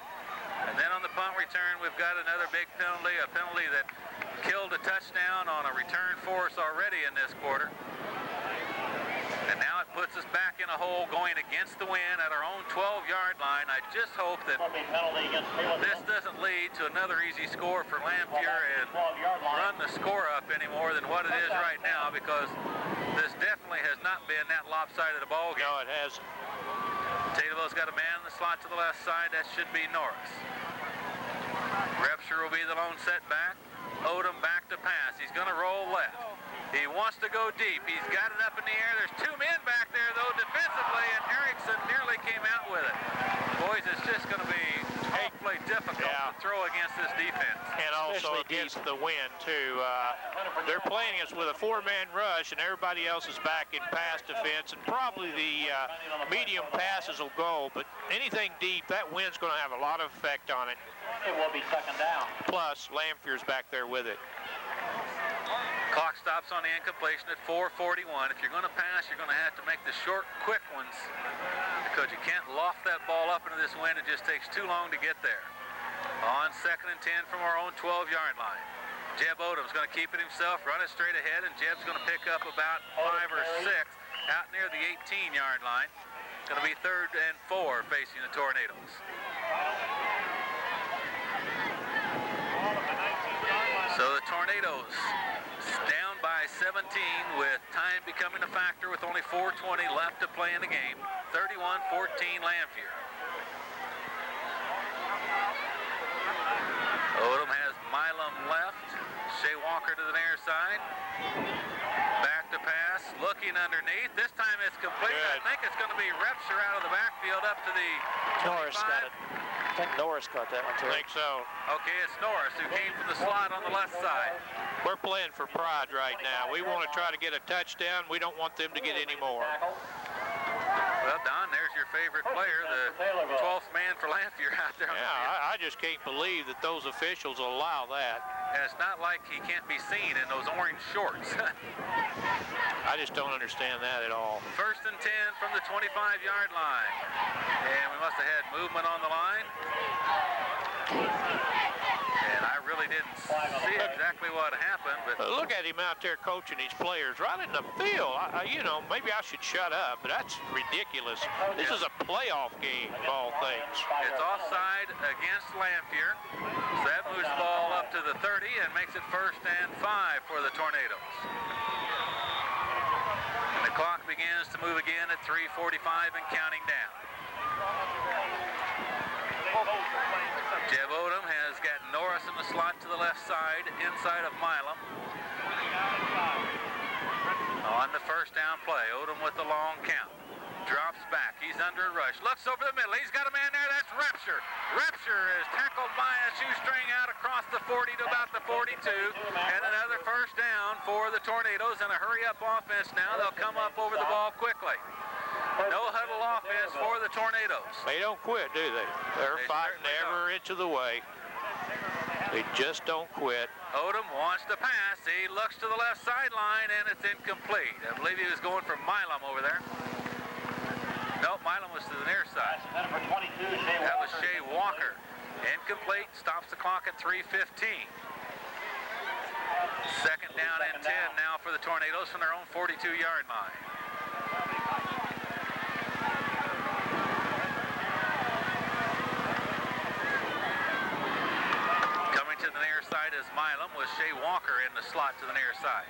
Speaker 1: And then on the punt return, we've got another big penalty, a penalty that killed a touchdown on a return for us already in this quarter. And now it puts us back in a hole going against the wind at our own 12-yard line. I just hope that this doesn't lead to another easy score for Lanphier and run the score up any more than what it is right now, because this definitely has not been that lopsided a ball game.
Speaker 2: No, it hasn't.
Speaker 1: Taylorville's got a man in the slot to the left side. That should be Norris. Repsher will be the lone setback. Odom back to pass. He's going to roll left. He wants to go deep. He's got it up in the air. There's 2 men back there, though, defensively, and Erickson nearly came out with it. Boys, it's just going to be awfully difficult to throw against this defense.
Speaker 2: And also against the wind, too. They're playing us with a 4-man rush, and everybody else is back in pass defense, and probably the medium passes will go, but anything deep, that wind's going to have a lot of effect on it.
Speaker 4: It will be second down.
Speaker 2: Plus, Lanphier's back there with it.
Speaker 1: Clock stops on the incompletion at 4:41. If you're going to pass, you're going to have to make the short, quick ones, because you can't loft that ball up into this wind. It just takes too long to get there. On 2nd and 10 from our own 12-yard line. Jeb Odom's going to keep it himself, run it straight ahead, and Jeb's going to pick up about 5 or 6 out near the 18-yard line. It's going to be 3rd and 4 facing the Tornadoes. So the Tornadoes 17 with time becoming a factor with only 4:20 left to play in the game. 31-14 Lanphier. Odom has Milam left. Shea Walker to the near side. Back to pass, looking underneath. This time it's complete.
Speaker 2: Good.
Speaker 1: I think it's going to be Repsher out of the backfield up to the 25.
Speaker 3: Norris got it. I think Norris caught that one too.
Speaker 2: I think so.
Speaker 1: Okay, it's Norris who came from the slot on the left side.
Speaker 2: We're playing for pride right now. We want to try to get a touchdown. We don't want them to get any more.
Speaker 1: Well, Don, there's your favorite player, the 12th man for Lanphier out there.
Speaker 2: Yeah, I just can't believe that those officials allow that.
Speaker 1: And it's not like he can't be seen in those orange shorts.
Speaker 2: I just don't understand that at all.
Speaker 1: 1st and 10 from the 25-yard line. And we must have had movement on the line. And I really didn't see exactly what happened, but
Speaker 2: Look at him out there coaching these players right in the field. You know, maybe I should shut up, but that's ridiculous. This is a playoff game of all things.
Speaker 1: it's offside against Lanphier. So that moves the ball up to the 30 and makes it 1st and 5 for the Tornadoes. And the clock begins to move again at 3:45 and counting down. Jeb Odom has got Norris in the slot to the left side, inside of Milam. On the 1st down play, Odom with the long count. Drops back, he's under a rush, looks over the middle, he's got a man there, that's Repsher. Repsher is tackled by a shoestring out across the 40 to about the 42, and another 1st down for the Tornadoes, and a hurry-up offense now. They'll come up over the ball quickly. No huddle offense for the Tornadoes.
Speaker 2: They don't quit, do they? They're
Speaker 1: They
Speaker 2: fighting
Speaker 1: certainly
Speaker 2: every inch of the way. They just don't quit.
Speaker 1: Odom wants to pass. He looks to the left sideline, and it's incomplete. I believe he was going for Milam over there. Nope, Milam was to the near side. That was Shea Walker. Incomplete, stops the clock at 3:15. 2nd down and 10 now for the Tornadoes from their own 42-yard line. Coming to the near side is Milam with Shea Walker in the slot to the near side.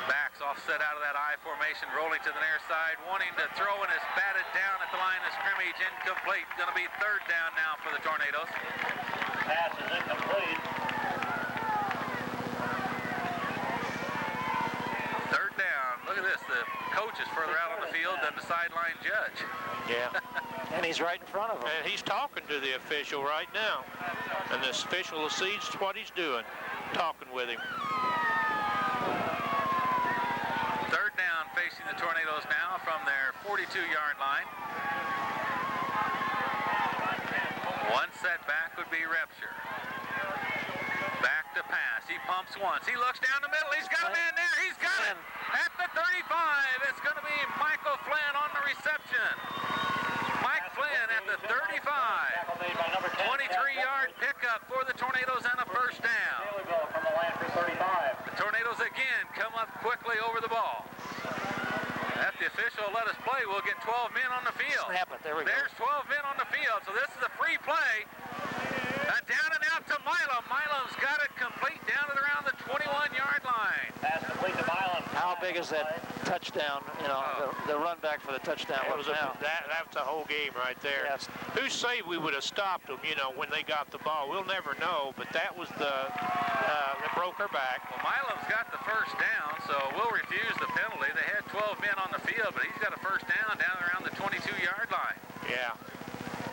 Speaker 1: Backs offset out of that I formation, rolling to the near side, wanting to throw, and is batted down at the line of scrimmage. Incomplete. Going to be 3rd down now for the Tornadoes.
Speaker 4: Pass is incomplete.
Speaker 1: 3rd down. Look at this. The coach is further out on the field than the sideline judge.
Speaker 2: Yeah.
Speaker 3: And he's right in front of him.
Speaker 2: And he's talking to the official right now. And this official sees what he's doing, talking with him.
Speaker 1: 3rd down facing the Tornadoes now from their 42-yard line. One setback would be Repsher. Back to pass. He pumps once. He looks down the middle. He's got a man there. He's got it. At the 35, it's going to be Michael Flynn on the reception. Mike Flynn at the 35. 23-yard pickup for the Tornadoes and a 1st down.
Speaker 4: Taylorville from the Lanphier 35.
Speaker 1: The Tornadoes again come up quickly over the ball. If the official let us play, we'll get 12 men on the field.
Speaker 3: Snap it. There we go.
Speaker 1: There's 12 men on the field, so this is a free play. Down and out to Milam. Milam's got it complete down and around the 21-yard line.
Speaker 4: Pass complete to Milam.
Speaker 3: How big is that touchdown? You know, the run back for the touchdown.
Speaker 2: That was
Speaker 3: now.
Speaker 2: that's the whole game right there.
Speaker 3: Yes.
Speaker 2: Who say we would have stopped them, you know, when they got the ball? We'll never know, but that was that broke her back.
Speaker 1: Well, Milam's got the 1st down, so we'll refuse the penalty. They had 12 men on the field, but he's got a 1st down down around the 22-yard line.
Speaker 2: Yeah.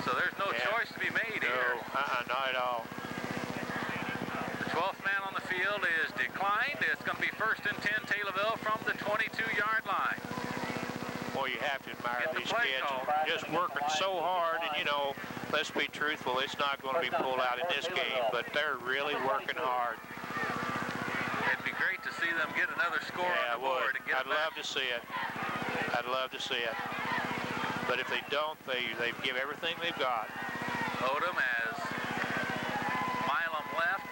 Speaker 1: So there's no choice to be made here.
Speaker 2: Not at all.
Speaker 1: The 12th man on the field is declined. It's going to be 1st and 10 Taylorville from the 22-yard line.
Speaker 2: Boy, you have to admire
Speaker 1: Get the
Speaker 2: these
Speaker 1: play
Speaker 2: kids.
Speaker 1: call.
Speaker 2: Just working so hard, and, you know, let's be truthful, it's not going to be pulled out in this game, but they're really working hard.
Speaker 1: It'd be great to see them get another score
Speaker 2: Yeah,
Speaker 1: on the board and get
Speaker 2: I'd love to see it. I'd love to see it. But if they don't, they give everything they've got.
Speaker 1: Odom has Milam left.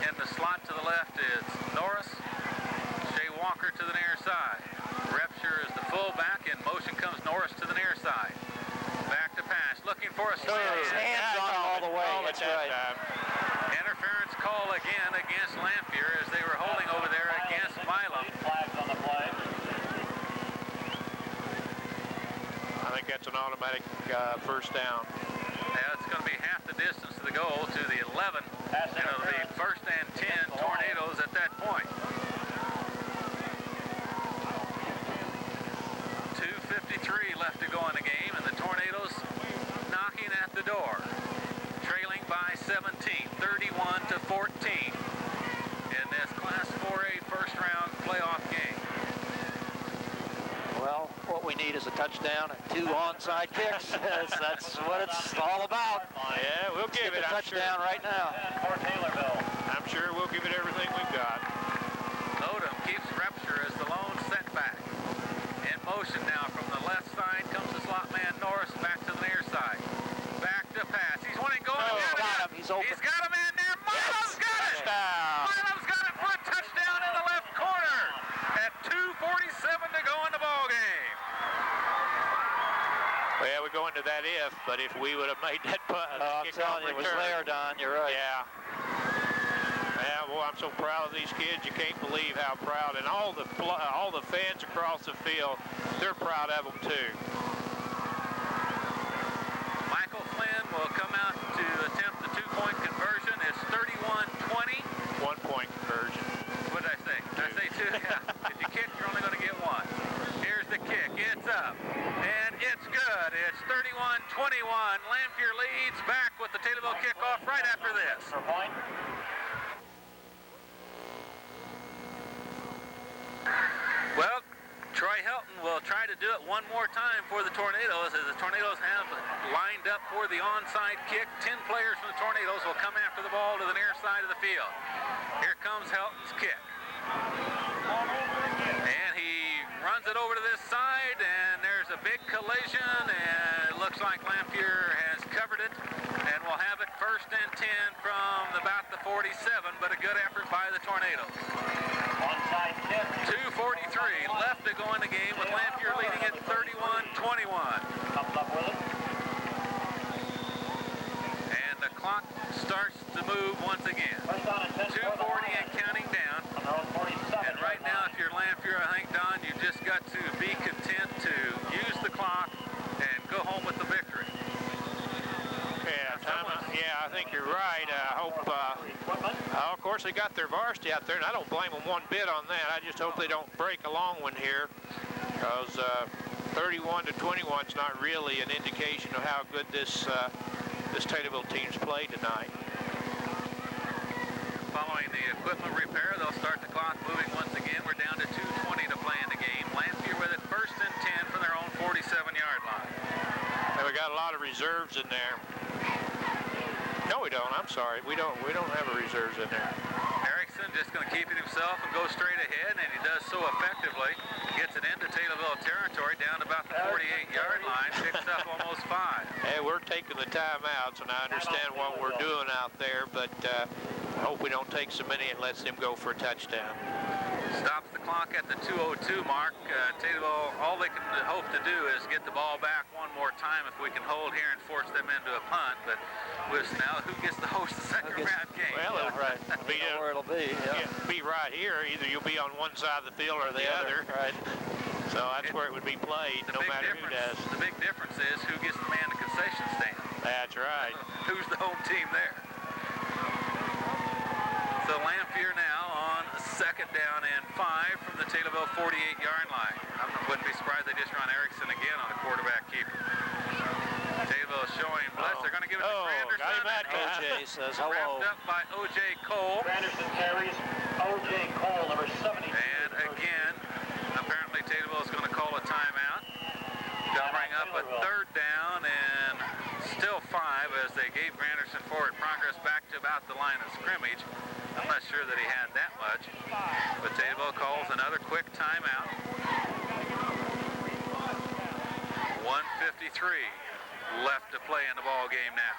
Speaker 1: In the slot to the left is Norris. Shea Walker to the near side. Repsher is the fullback. In motion comes Norris to the near side. Back to pass. Looking for a slam.
Speaker 3: Hands on him all the way. That's right.
Speaker 1: Interference call again against Lanphier as they were holding over there against Milam.
Speaker 4: Flags on the
Speaker 2: think that's an automatic first down.
Speaker 1: Yeah, it's going to be half the distance to the goal to the 11, and it'll be 1st and 10 Tornadoes at that point. 2:53 left to go in the game, and the Tornadoes knocking at the door, trailing by 17, 31-14 in this Class 4A first round playoff game.
Speaker 3: Well, what we need is a touchdown and 2 onside kicks. That's what it's all about.
Speaker 2: Yeah, we'll give it
Speaker 3: a touchdown right now.
Speaker 4: For Taylorville.
Speaker 2: I'm sure we'll give it everything we've got.
Speaker 1: Odom keeps Repture as the lone setback. In motion now from the left side comes the slot man Norris back to the near side. Back to pass. He's winning going.
Speaker 3: Oh, got him. He's open.
Speaker 1: He's got a man there. Milo's got it. Milo's got it for a touchdown in the left corner at 2:47 to go in the ball game.
Speaker 2: Well, we go into that if, but if we would have made that punt,
Speaker 3: I'm telling you, it was there, Don. You're right.
Speaker 2: Yeah. Yeah, well, I'm so proud of these kids. You can't believe how proud, and all the fans across the field, they're proud of them too.
Speaker 1: Michael Flynn will come out to attempt the 2-point conversion. It's 31-20.
Speaker 2: 1-point conversion.
Speaker 1: What did I say? Did I say 2? Yeah. If you kick, you're only going to get 1. Here's the kick. It's up. And it's good. It's 31-21. Lanphier leads back with the Taylorville kickoff right after this.
Speaker 4: For point.
Speaker 1: Well, Troy Helton will try to do it one more time for the Tornadoes as the Tornadoes have lined up for the onside kick. 10 players from the Tornadoes will come after the ball to the near side of the field. Here comes Helton's kick. And he runs it over to this side, and there's a big collision, and it looks like Lanphier has covered it, and we'll have it 1st and 10 from about the 47, but a good effort by the Tornadoes.
Speaker 4: Onside kick.
Speaker 1: 2:43 left to go in the game with Lanphier leading at 31-21.
Speaker 4: Comes up with it.
Speaker 1: And the clock starts to move once again.
Speaker 4: First down and 10 for the
Speaker 1: 2:40 and
Speaker 4: Lions.
Speaker 1: counting down.
Speaker 4: On their own 47.
Speaker 1: And right now, if you're Lanphier, I think, Don, you just got to be content to use the clock and go home with the victory.
Speaker 2: Yeah, I think you're right. I hope, of course, they got their varsity out there, and I don't blame them one bit on that. I just hope they don't break a long one here, because 31-21 is not really an indication of how good this Taylorville team's played tonight.
Speaker 1: Following the equipment repair, they'll start the clock moving once again. We're down to 2:20 to play in the game. Lanphier with it 1st and 10 from their own 47-yard line.
Speaker 2: And we got a lot of reserves in there. No, we don't. I'm sorry. We don't have a reserves in there.
Speaker 1: Erickson just going to keep it himself and go straight ahead, and he does so effectively. Gets it into Taylorville territory down to about the 48-yard line, picks up almost 5.
Speaker 2: Hey, we're taking the timeouts, and I understand what we're doing out there, but I hope we don't take so many and lets them go for a touchdown.
Speaker 1: Stops the clock at the 2:02 mark. Taylorville, all they can hope to do is get the ball back one more time if we can hold here and force them into a punt. But with now, who gets to host the second round game?
Speaker 2: Well,
Speaker 3: Right. We know where it'll be. Yeah.
Speaker 2: be right here. Either you'll be on one side of the field or the other.
Speaker 3: Right.
Speaker 2: So that's where it would be played, no matter who does.
Speaker 1: The big difference is who gets to man the concession stand.
Speaker 2: That's right.
Speaker 1: Who's the home team there? So Lanphier now on 2nd down and 5 from the Taylorville 48-yard line. I wouldn't be surprised they just run Erickson again on a quarterback keeper. Taylorville showing bless. They're going to give it to Granderson.
Speaker 2: Got him at
Speaker 3: O.J. says hello.
Speaker 1: Wrapped up by O.J. Cole.
Speaker 4: Granderson carries. O.J. Cole, number 72.
Speaker 1: And again, apparently Taylorville is going to call a timeout. They'll bring up a 3rd down and still 5 as they gave Granderson forward progress back to about the line of scrimmage. I'm not sure that he had that much, but Taylorville calls another quick timeout. 1:53 left to play in the ball game now.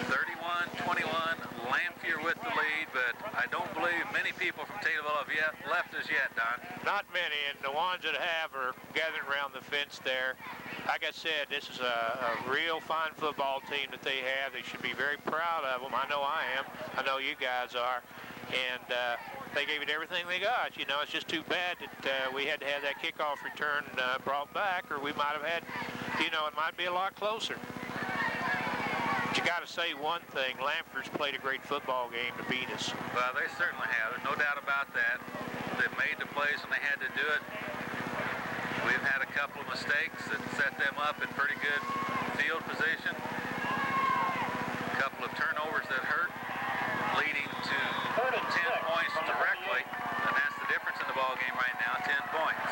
Speaker 1: 31-21, Lanphier with the lead, but I don't believe many people from Taylorville have yet left us yet, Don.
Speaker 2: Not many, and the ones that have are gathering around the fence there. Like I said, this is a real fine football team that they have. They should be very proud of them. I know I am. I know you guys are. And they gave it everything they got. You know, it's just too bad that we had to have that kickoff return brought back, or we might have had, you know, it might be a lot closer. But you got to say one thing, Lanphier's played a great football game to beat us.
Speaker 1: Well, they certainly have. There's no doubt about that. They've made the plays when they had to do it. We've had a couple of mistakes that set them up in pretty good field position. A couple of turnovers that hurt, leading to 10 points directly, and that's the difference in the ball game right now, 10 points.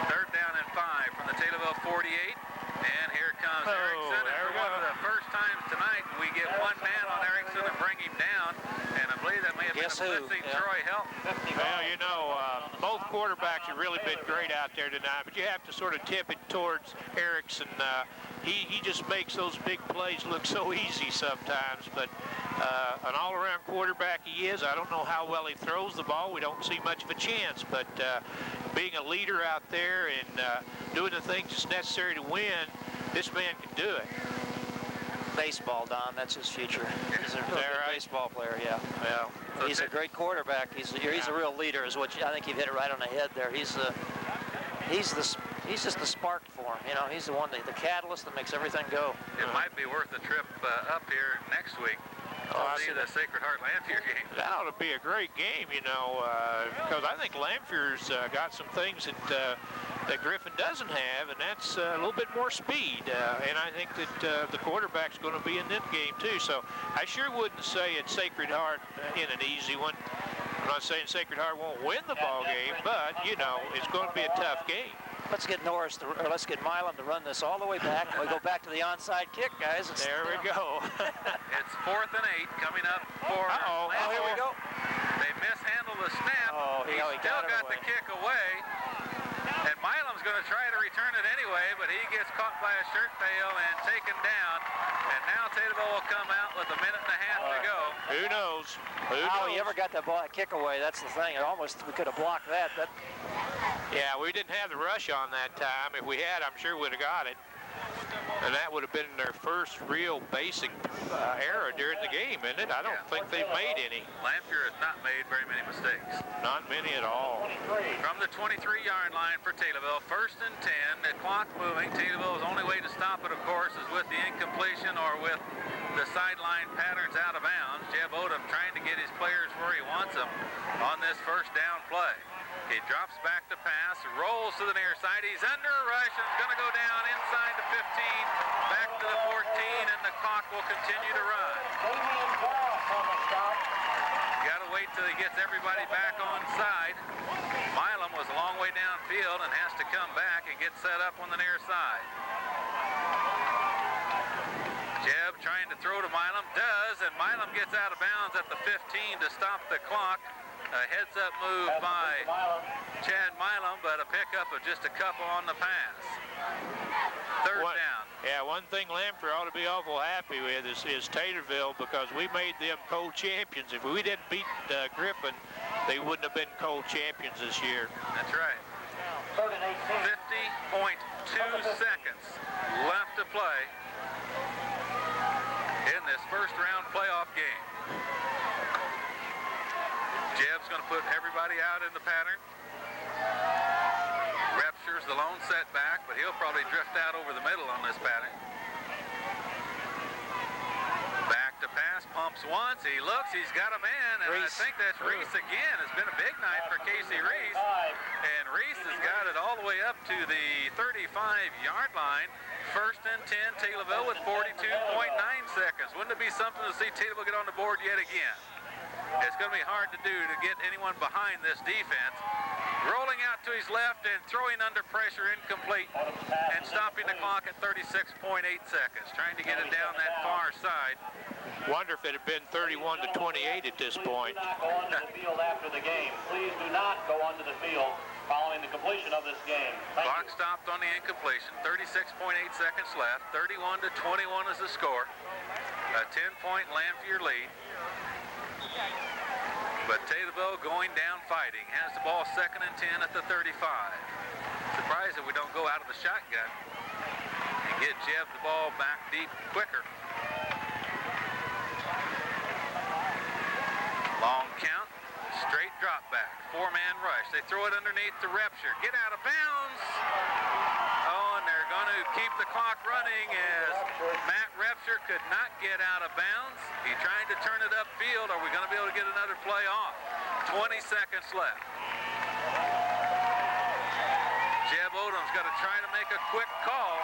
Speaker 1: Third down and 5 from the Taylorville 48, and here comes Erickson. And for one of the first times tonight, we get one man on Erickson and bring him down, and I believe that may have been a blitzing Troy Helton.
Speaker 2: Well, you know, both quarterbacks have really been great out there tonight, but you have to sort of tip it towards Erickson. He just makes those big plays look so easy sometimes, but an all-around quarterback he is. I don't know how well he throws the ball. We don't see much of a chance, but being a leader out there and doing the things that's necessary to win, this man can do it.
Speaker 3: Baseball, Don, that's his future. He's a real good baseball player, yeah.
Speaker 2: Well,
Speaker 3: He's a great quarterback. He's a real leader, is what I think you've hit it right on the head there. He's just the spark for him. You know, he's the one, the catalyst that makes everything go.
Speaker 1: It might be worth a trip up here next week.
Speaker 2: I
Speaker 1: See the Sacred Heart Lanphier game.
Speaker 2: That ought to be a great game, you know, because I think Lanphier's got some things that Griffin doesn't have, and that's a little bit more speed. And I think that the quarterback's going to be in that game too. So I sure wouldn't say it's Sacred Heart in an easy one. I'm not saying Sacred Heart won't win the ball game, but you know, it's going to be a tough game.
Speaker 3: Let's get let's get Milam to run this all the way back. We go back to the onside kick, guys.
Speaker 2: There we go.
Speaker 1: It's 4th and 8 coming up for
Speaker 3: Oh, here we go.
Speaker 1: They mishandled the snap.
Speaker 3: Oh, he
Speaker 1: still got
Speaker 3: away.
Speaker 1: the kick away. And Milam's going to try to return it anyway, but he gets caught by a shirt tail and taken down. And now Taylorville will come out with a minute and a half to go.
Speaker 2: Who knows? Who
Speaker 3: How
Speaker 2: knows?
Speaker 3: he ever got that ball, kick away, that's the thing. We could have blocked that.
Speaker 2: Yeah, we didn't have the rush on that time. If we had, I'm sure we'd have got it. And that would have been their first real basic error during the game, isn't it? I don't think they've made any.
Speaker 1: Lanphier has not made very many mistakes.
Speaker 2: Not many at all.
Speaker 1: From the 23-yard line for Taylorville, 1st and 10, the clock moving. Taylorville's only way to stop it, of course, is with the incompletion or with the sideline patterns out of bounds. Jeb Odom trying to get his players where he wants them on this first down play. He drops back to pass, rolls to the near side. He's under a rush and is going to go down inside the 15, back to the 14, and the clock will continue to run. Got to wait till he gets everybody back on side. Milam was a long way downfield and has to come back and get set up on the near side. Jeb trying to throw to Milam, does, and Milam gets out of bounds at the 15 to stop the clock. A heads-up move by Chad Milam, but a pickup of just a couple on the pass. Third down.
Speaker 2: Yeah, one thing Lanphier ought to be awful happy with is Taylorville, because we made them co-champions. If we didn't beat Griffin, they wouldn't have been co-champions this year.
Speaker 1: That's right. 50.2 seconds left to play in this first-round playoff game. Jeb's going to put everybody out in the pattern. Repture's the lone setback, but he'll probably drift out over the middle on this pattern. Back to pass, pumps once, he looks, he's got a man, and
Speaker 3: Reese.
Speaker 1: I think that's Reese again. It's been a big night for Casey Reese, and Reese has got it all the way up to the 35-yard line. 1st and 10, Taylorville with 42.9 seconds. Wouldn't it be something to see Taylorville get on the board yet again? It's going to be hard to do to get anyone behind this defense. Rolling out to his left and throwing under pressure, incomplete, and stopping the clock at 36.8 seconds, trying to get it down that far side.
Speaker 2: Wonder if it had been 31-28 at this point.
Speaker 4: Do not go onto the field after the game. Please do not go onto the field following the completion of this game.
Speaker 1: Clock stopped on the incompletion. 36.8 seconds left. 31-21 is the score. A 10-point Lanphier lead. But Taylorville going down fighting. Has the ball 2nd and 10 at the 35. Surprised that we don't go out of the shotgun and get Jeb the ball back deep quicker. Long count. drop back. 4-man rush. They throw it underneath to Repsher. Get out of bounds. Oh, and they're going to keep the clock running as Matt Repsher could not get out of bounds. He tried to turn it upfield. Are we going to be able to get another play off? 20 seconds left. Jeb Odom's got to try to make a quick call.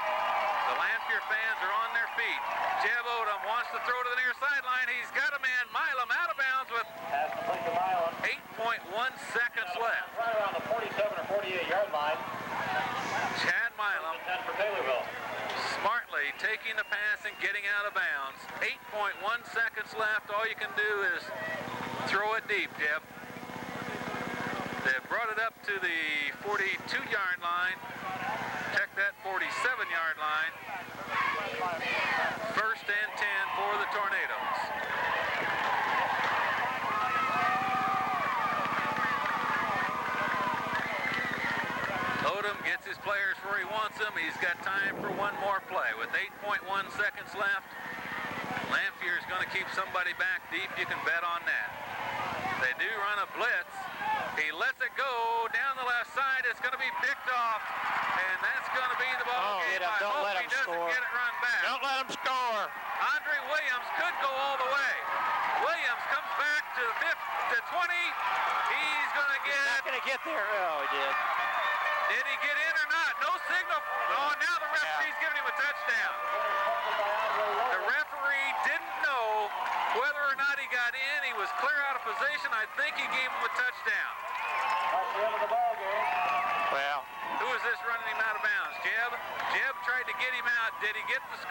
Speaker 1: The Lanphier fans are on their feet. Jeb Odom wants to throw to the near sideline. He's got a man, Milam, out of bounds with 8.1 seconds left.
Speaker 4: Right around the 47 or 48-yard line.
Speaker 1: Chad Milam
Speaker 4: 10 for Taylorville.
Speaker 1: smartly taking the pass and getting out of bounds. 8.1 seconds left. All you can do is throw it deep, Jeb. They've brought it up to the 42-yard line. Check that 47-yard line. First and 10 for the Tornadoes. Odom gets his players where he wants them. He's got time for one more play. With 8.1 seconds left, Lanphier is going to keep somebody back deep. You can bet on that. They do run a blitz. He lets it go down the left side. It's going to be picked off, and that's going to be the ball game. I hope he doesn't get it run back.
Speaker 2: Don't let him score.
Speaker 1: Andre Williams could go all the way. Williams comes back to the 20. He's going to get...
Speaker 3: He's not going to get there. Oh, he did.
Speaker 1: Did he get in or not? No signal. Oh, now the referee's giving him a touchdown. The referee didn't know whether or not he got in. He was clear out of position. I think he gave him a touchdown.
Speaker 4: That's the end of the ball game.
Speaker 2: Well,
Speaker 1: Who is this running him out of bounds? Jeb? Jeb tried to get him out. Did he get the score?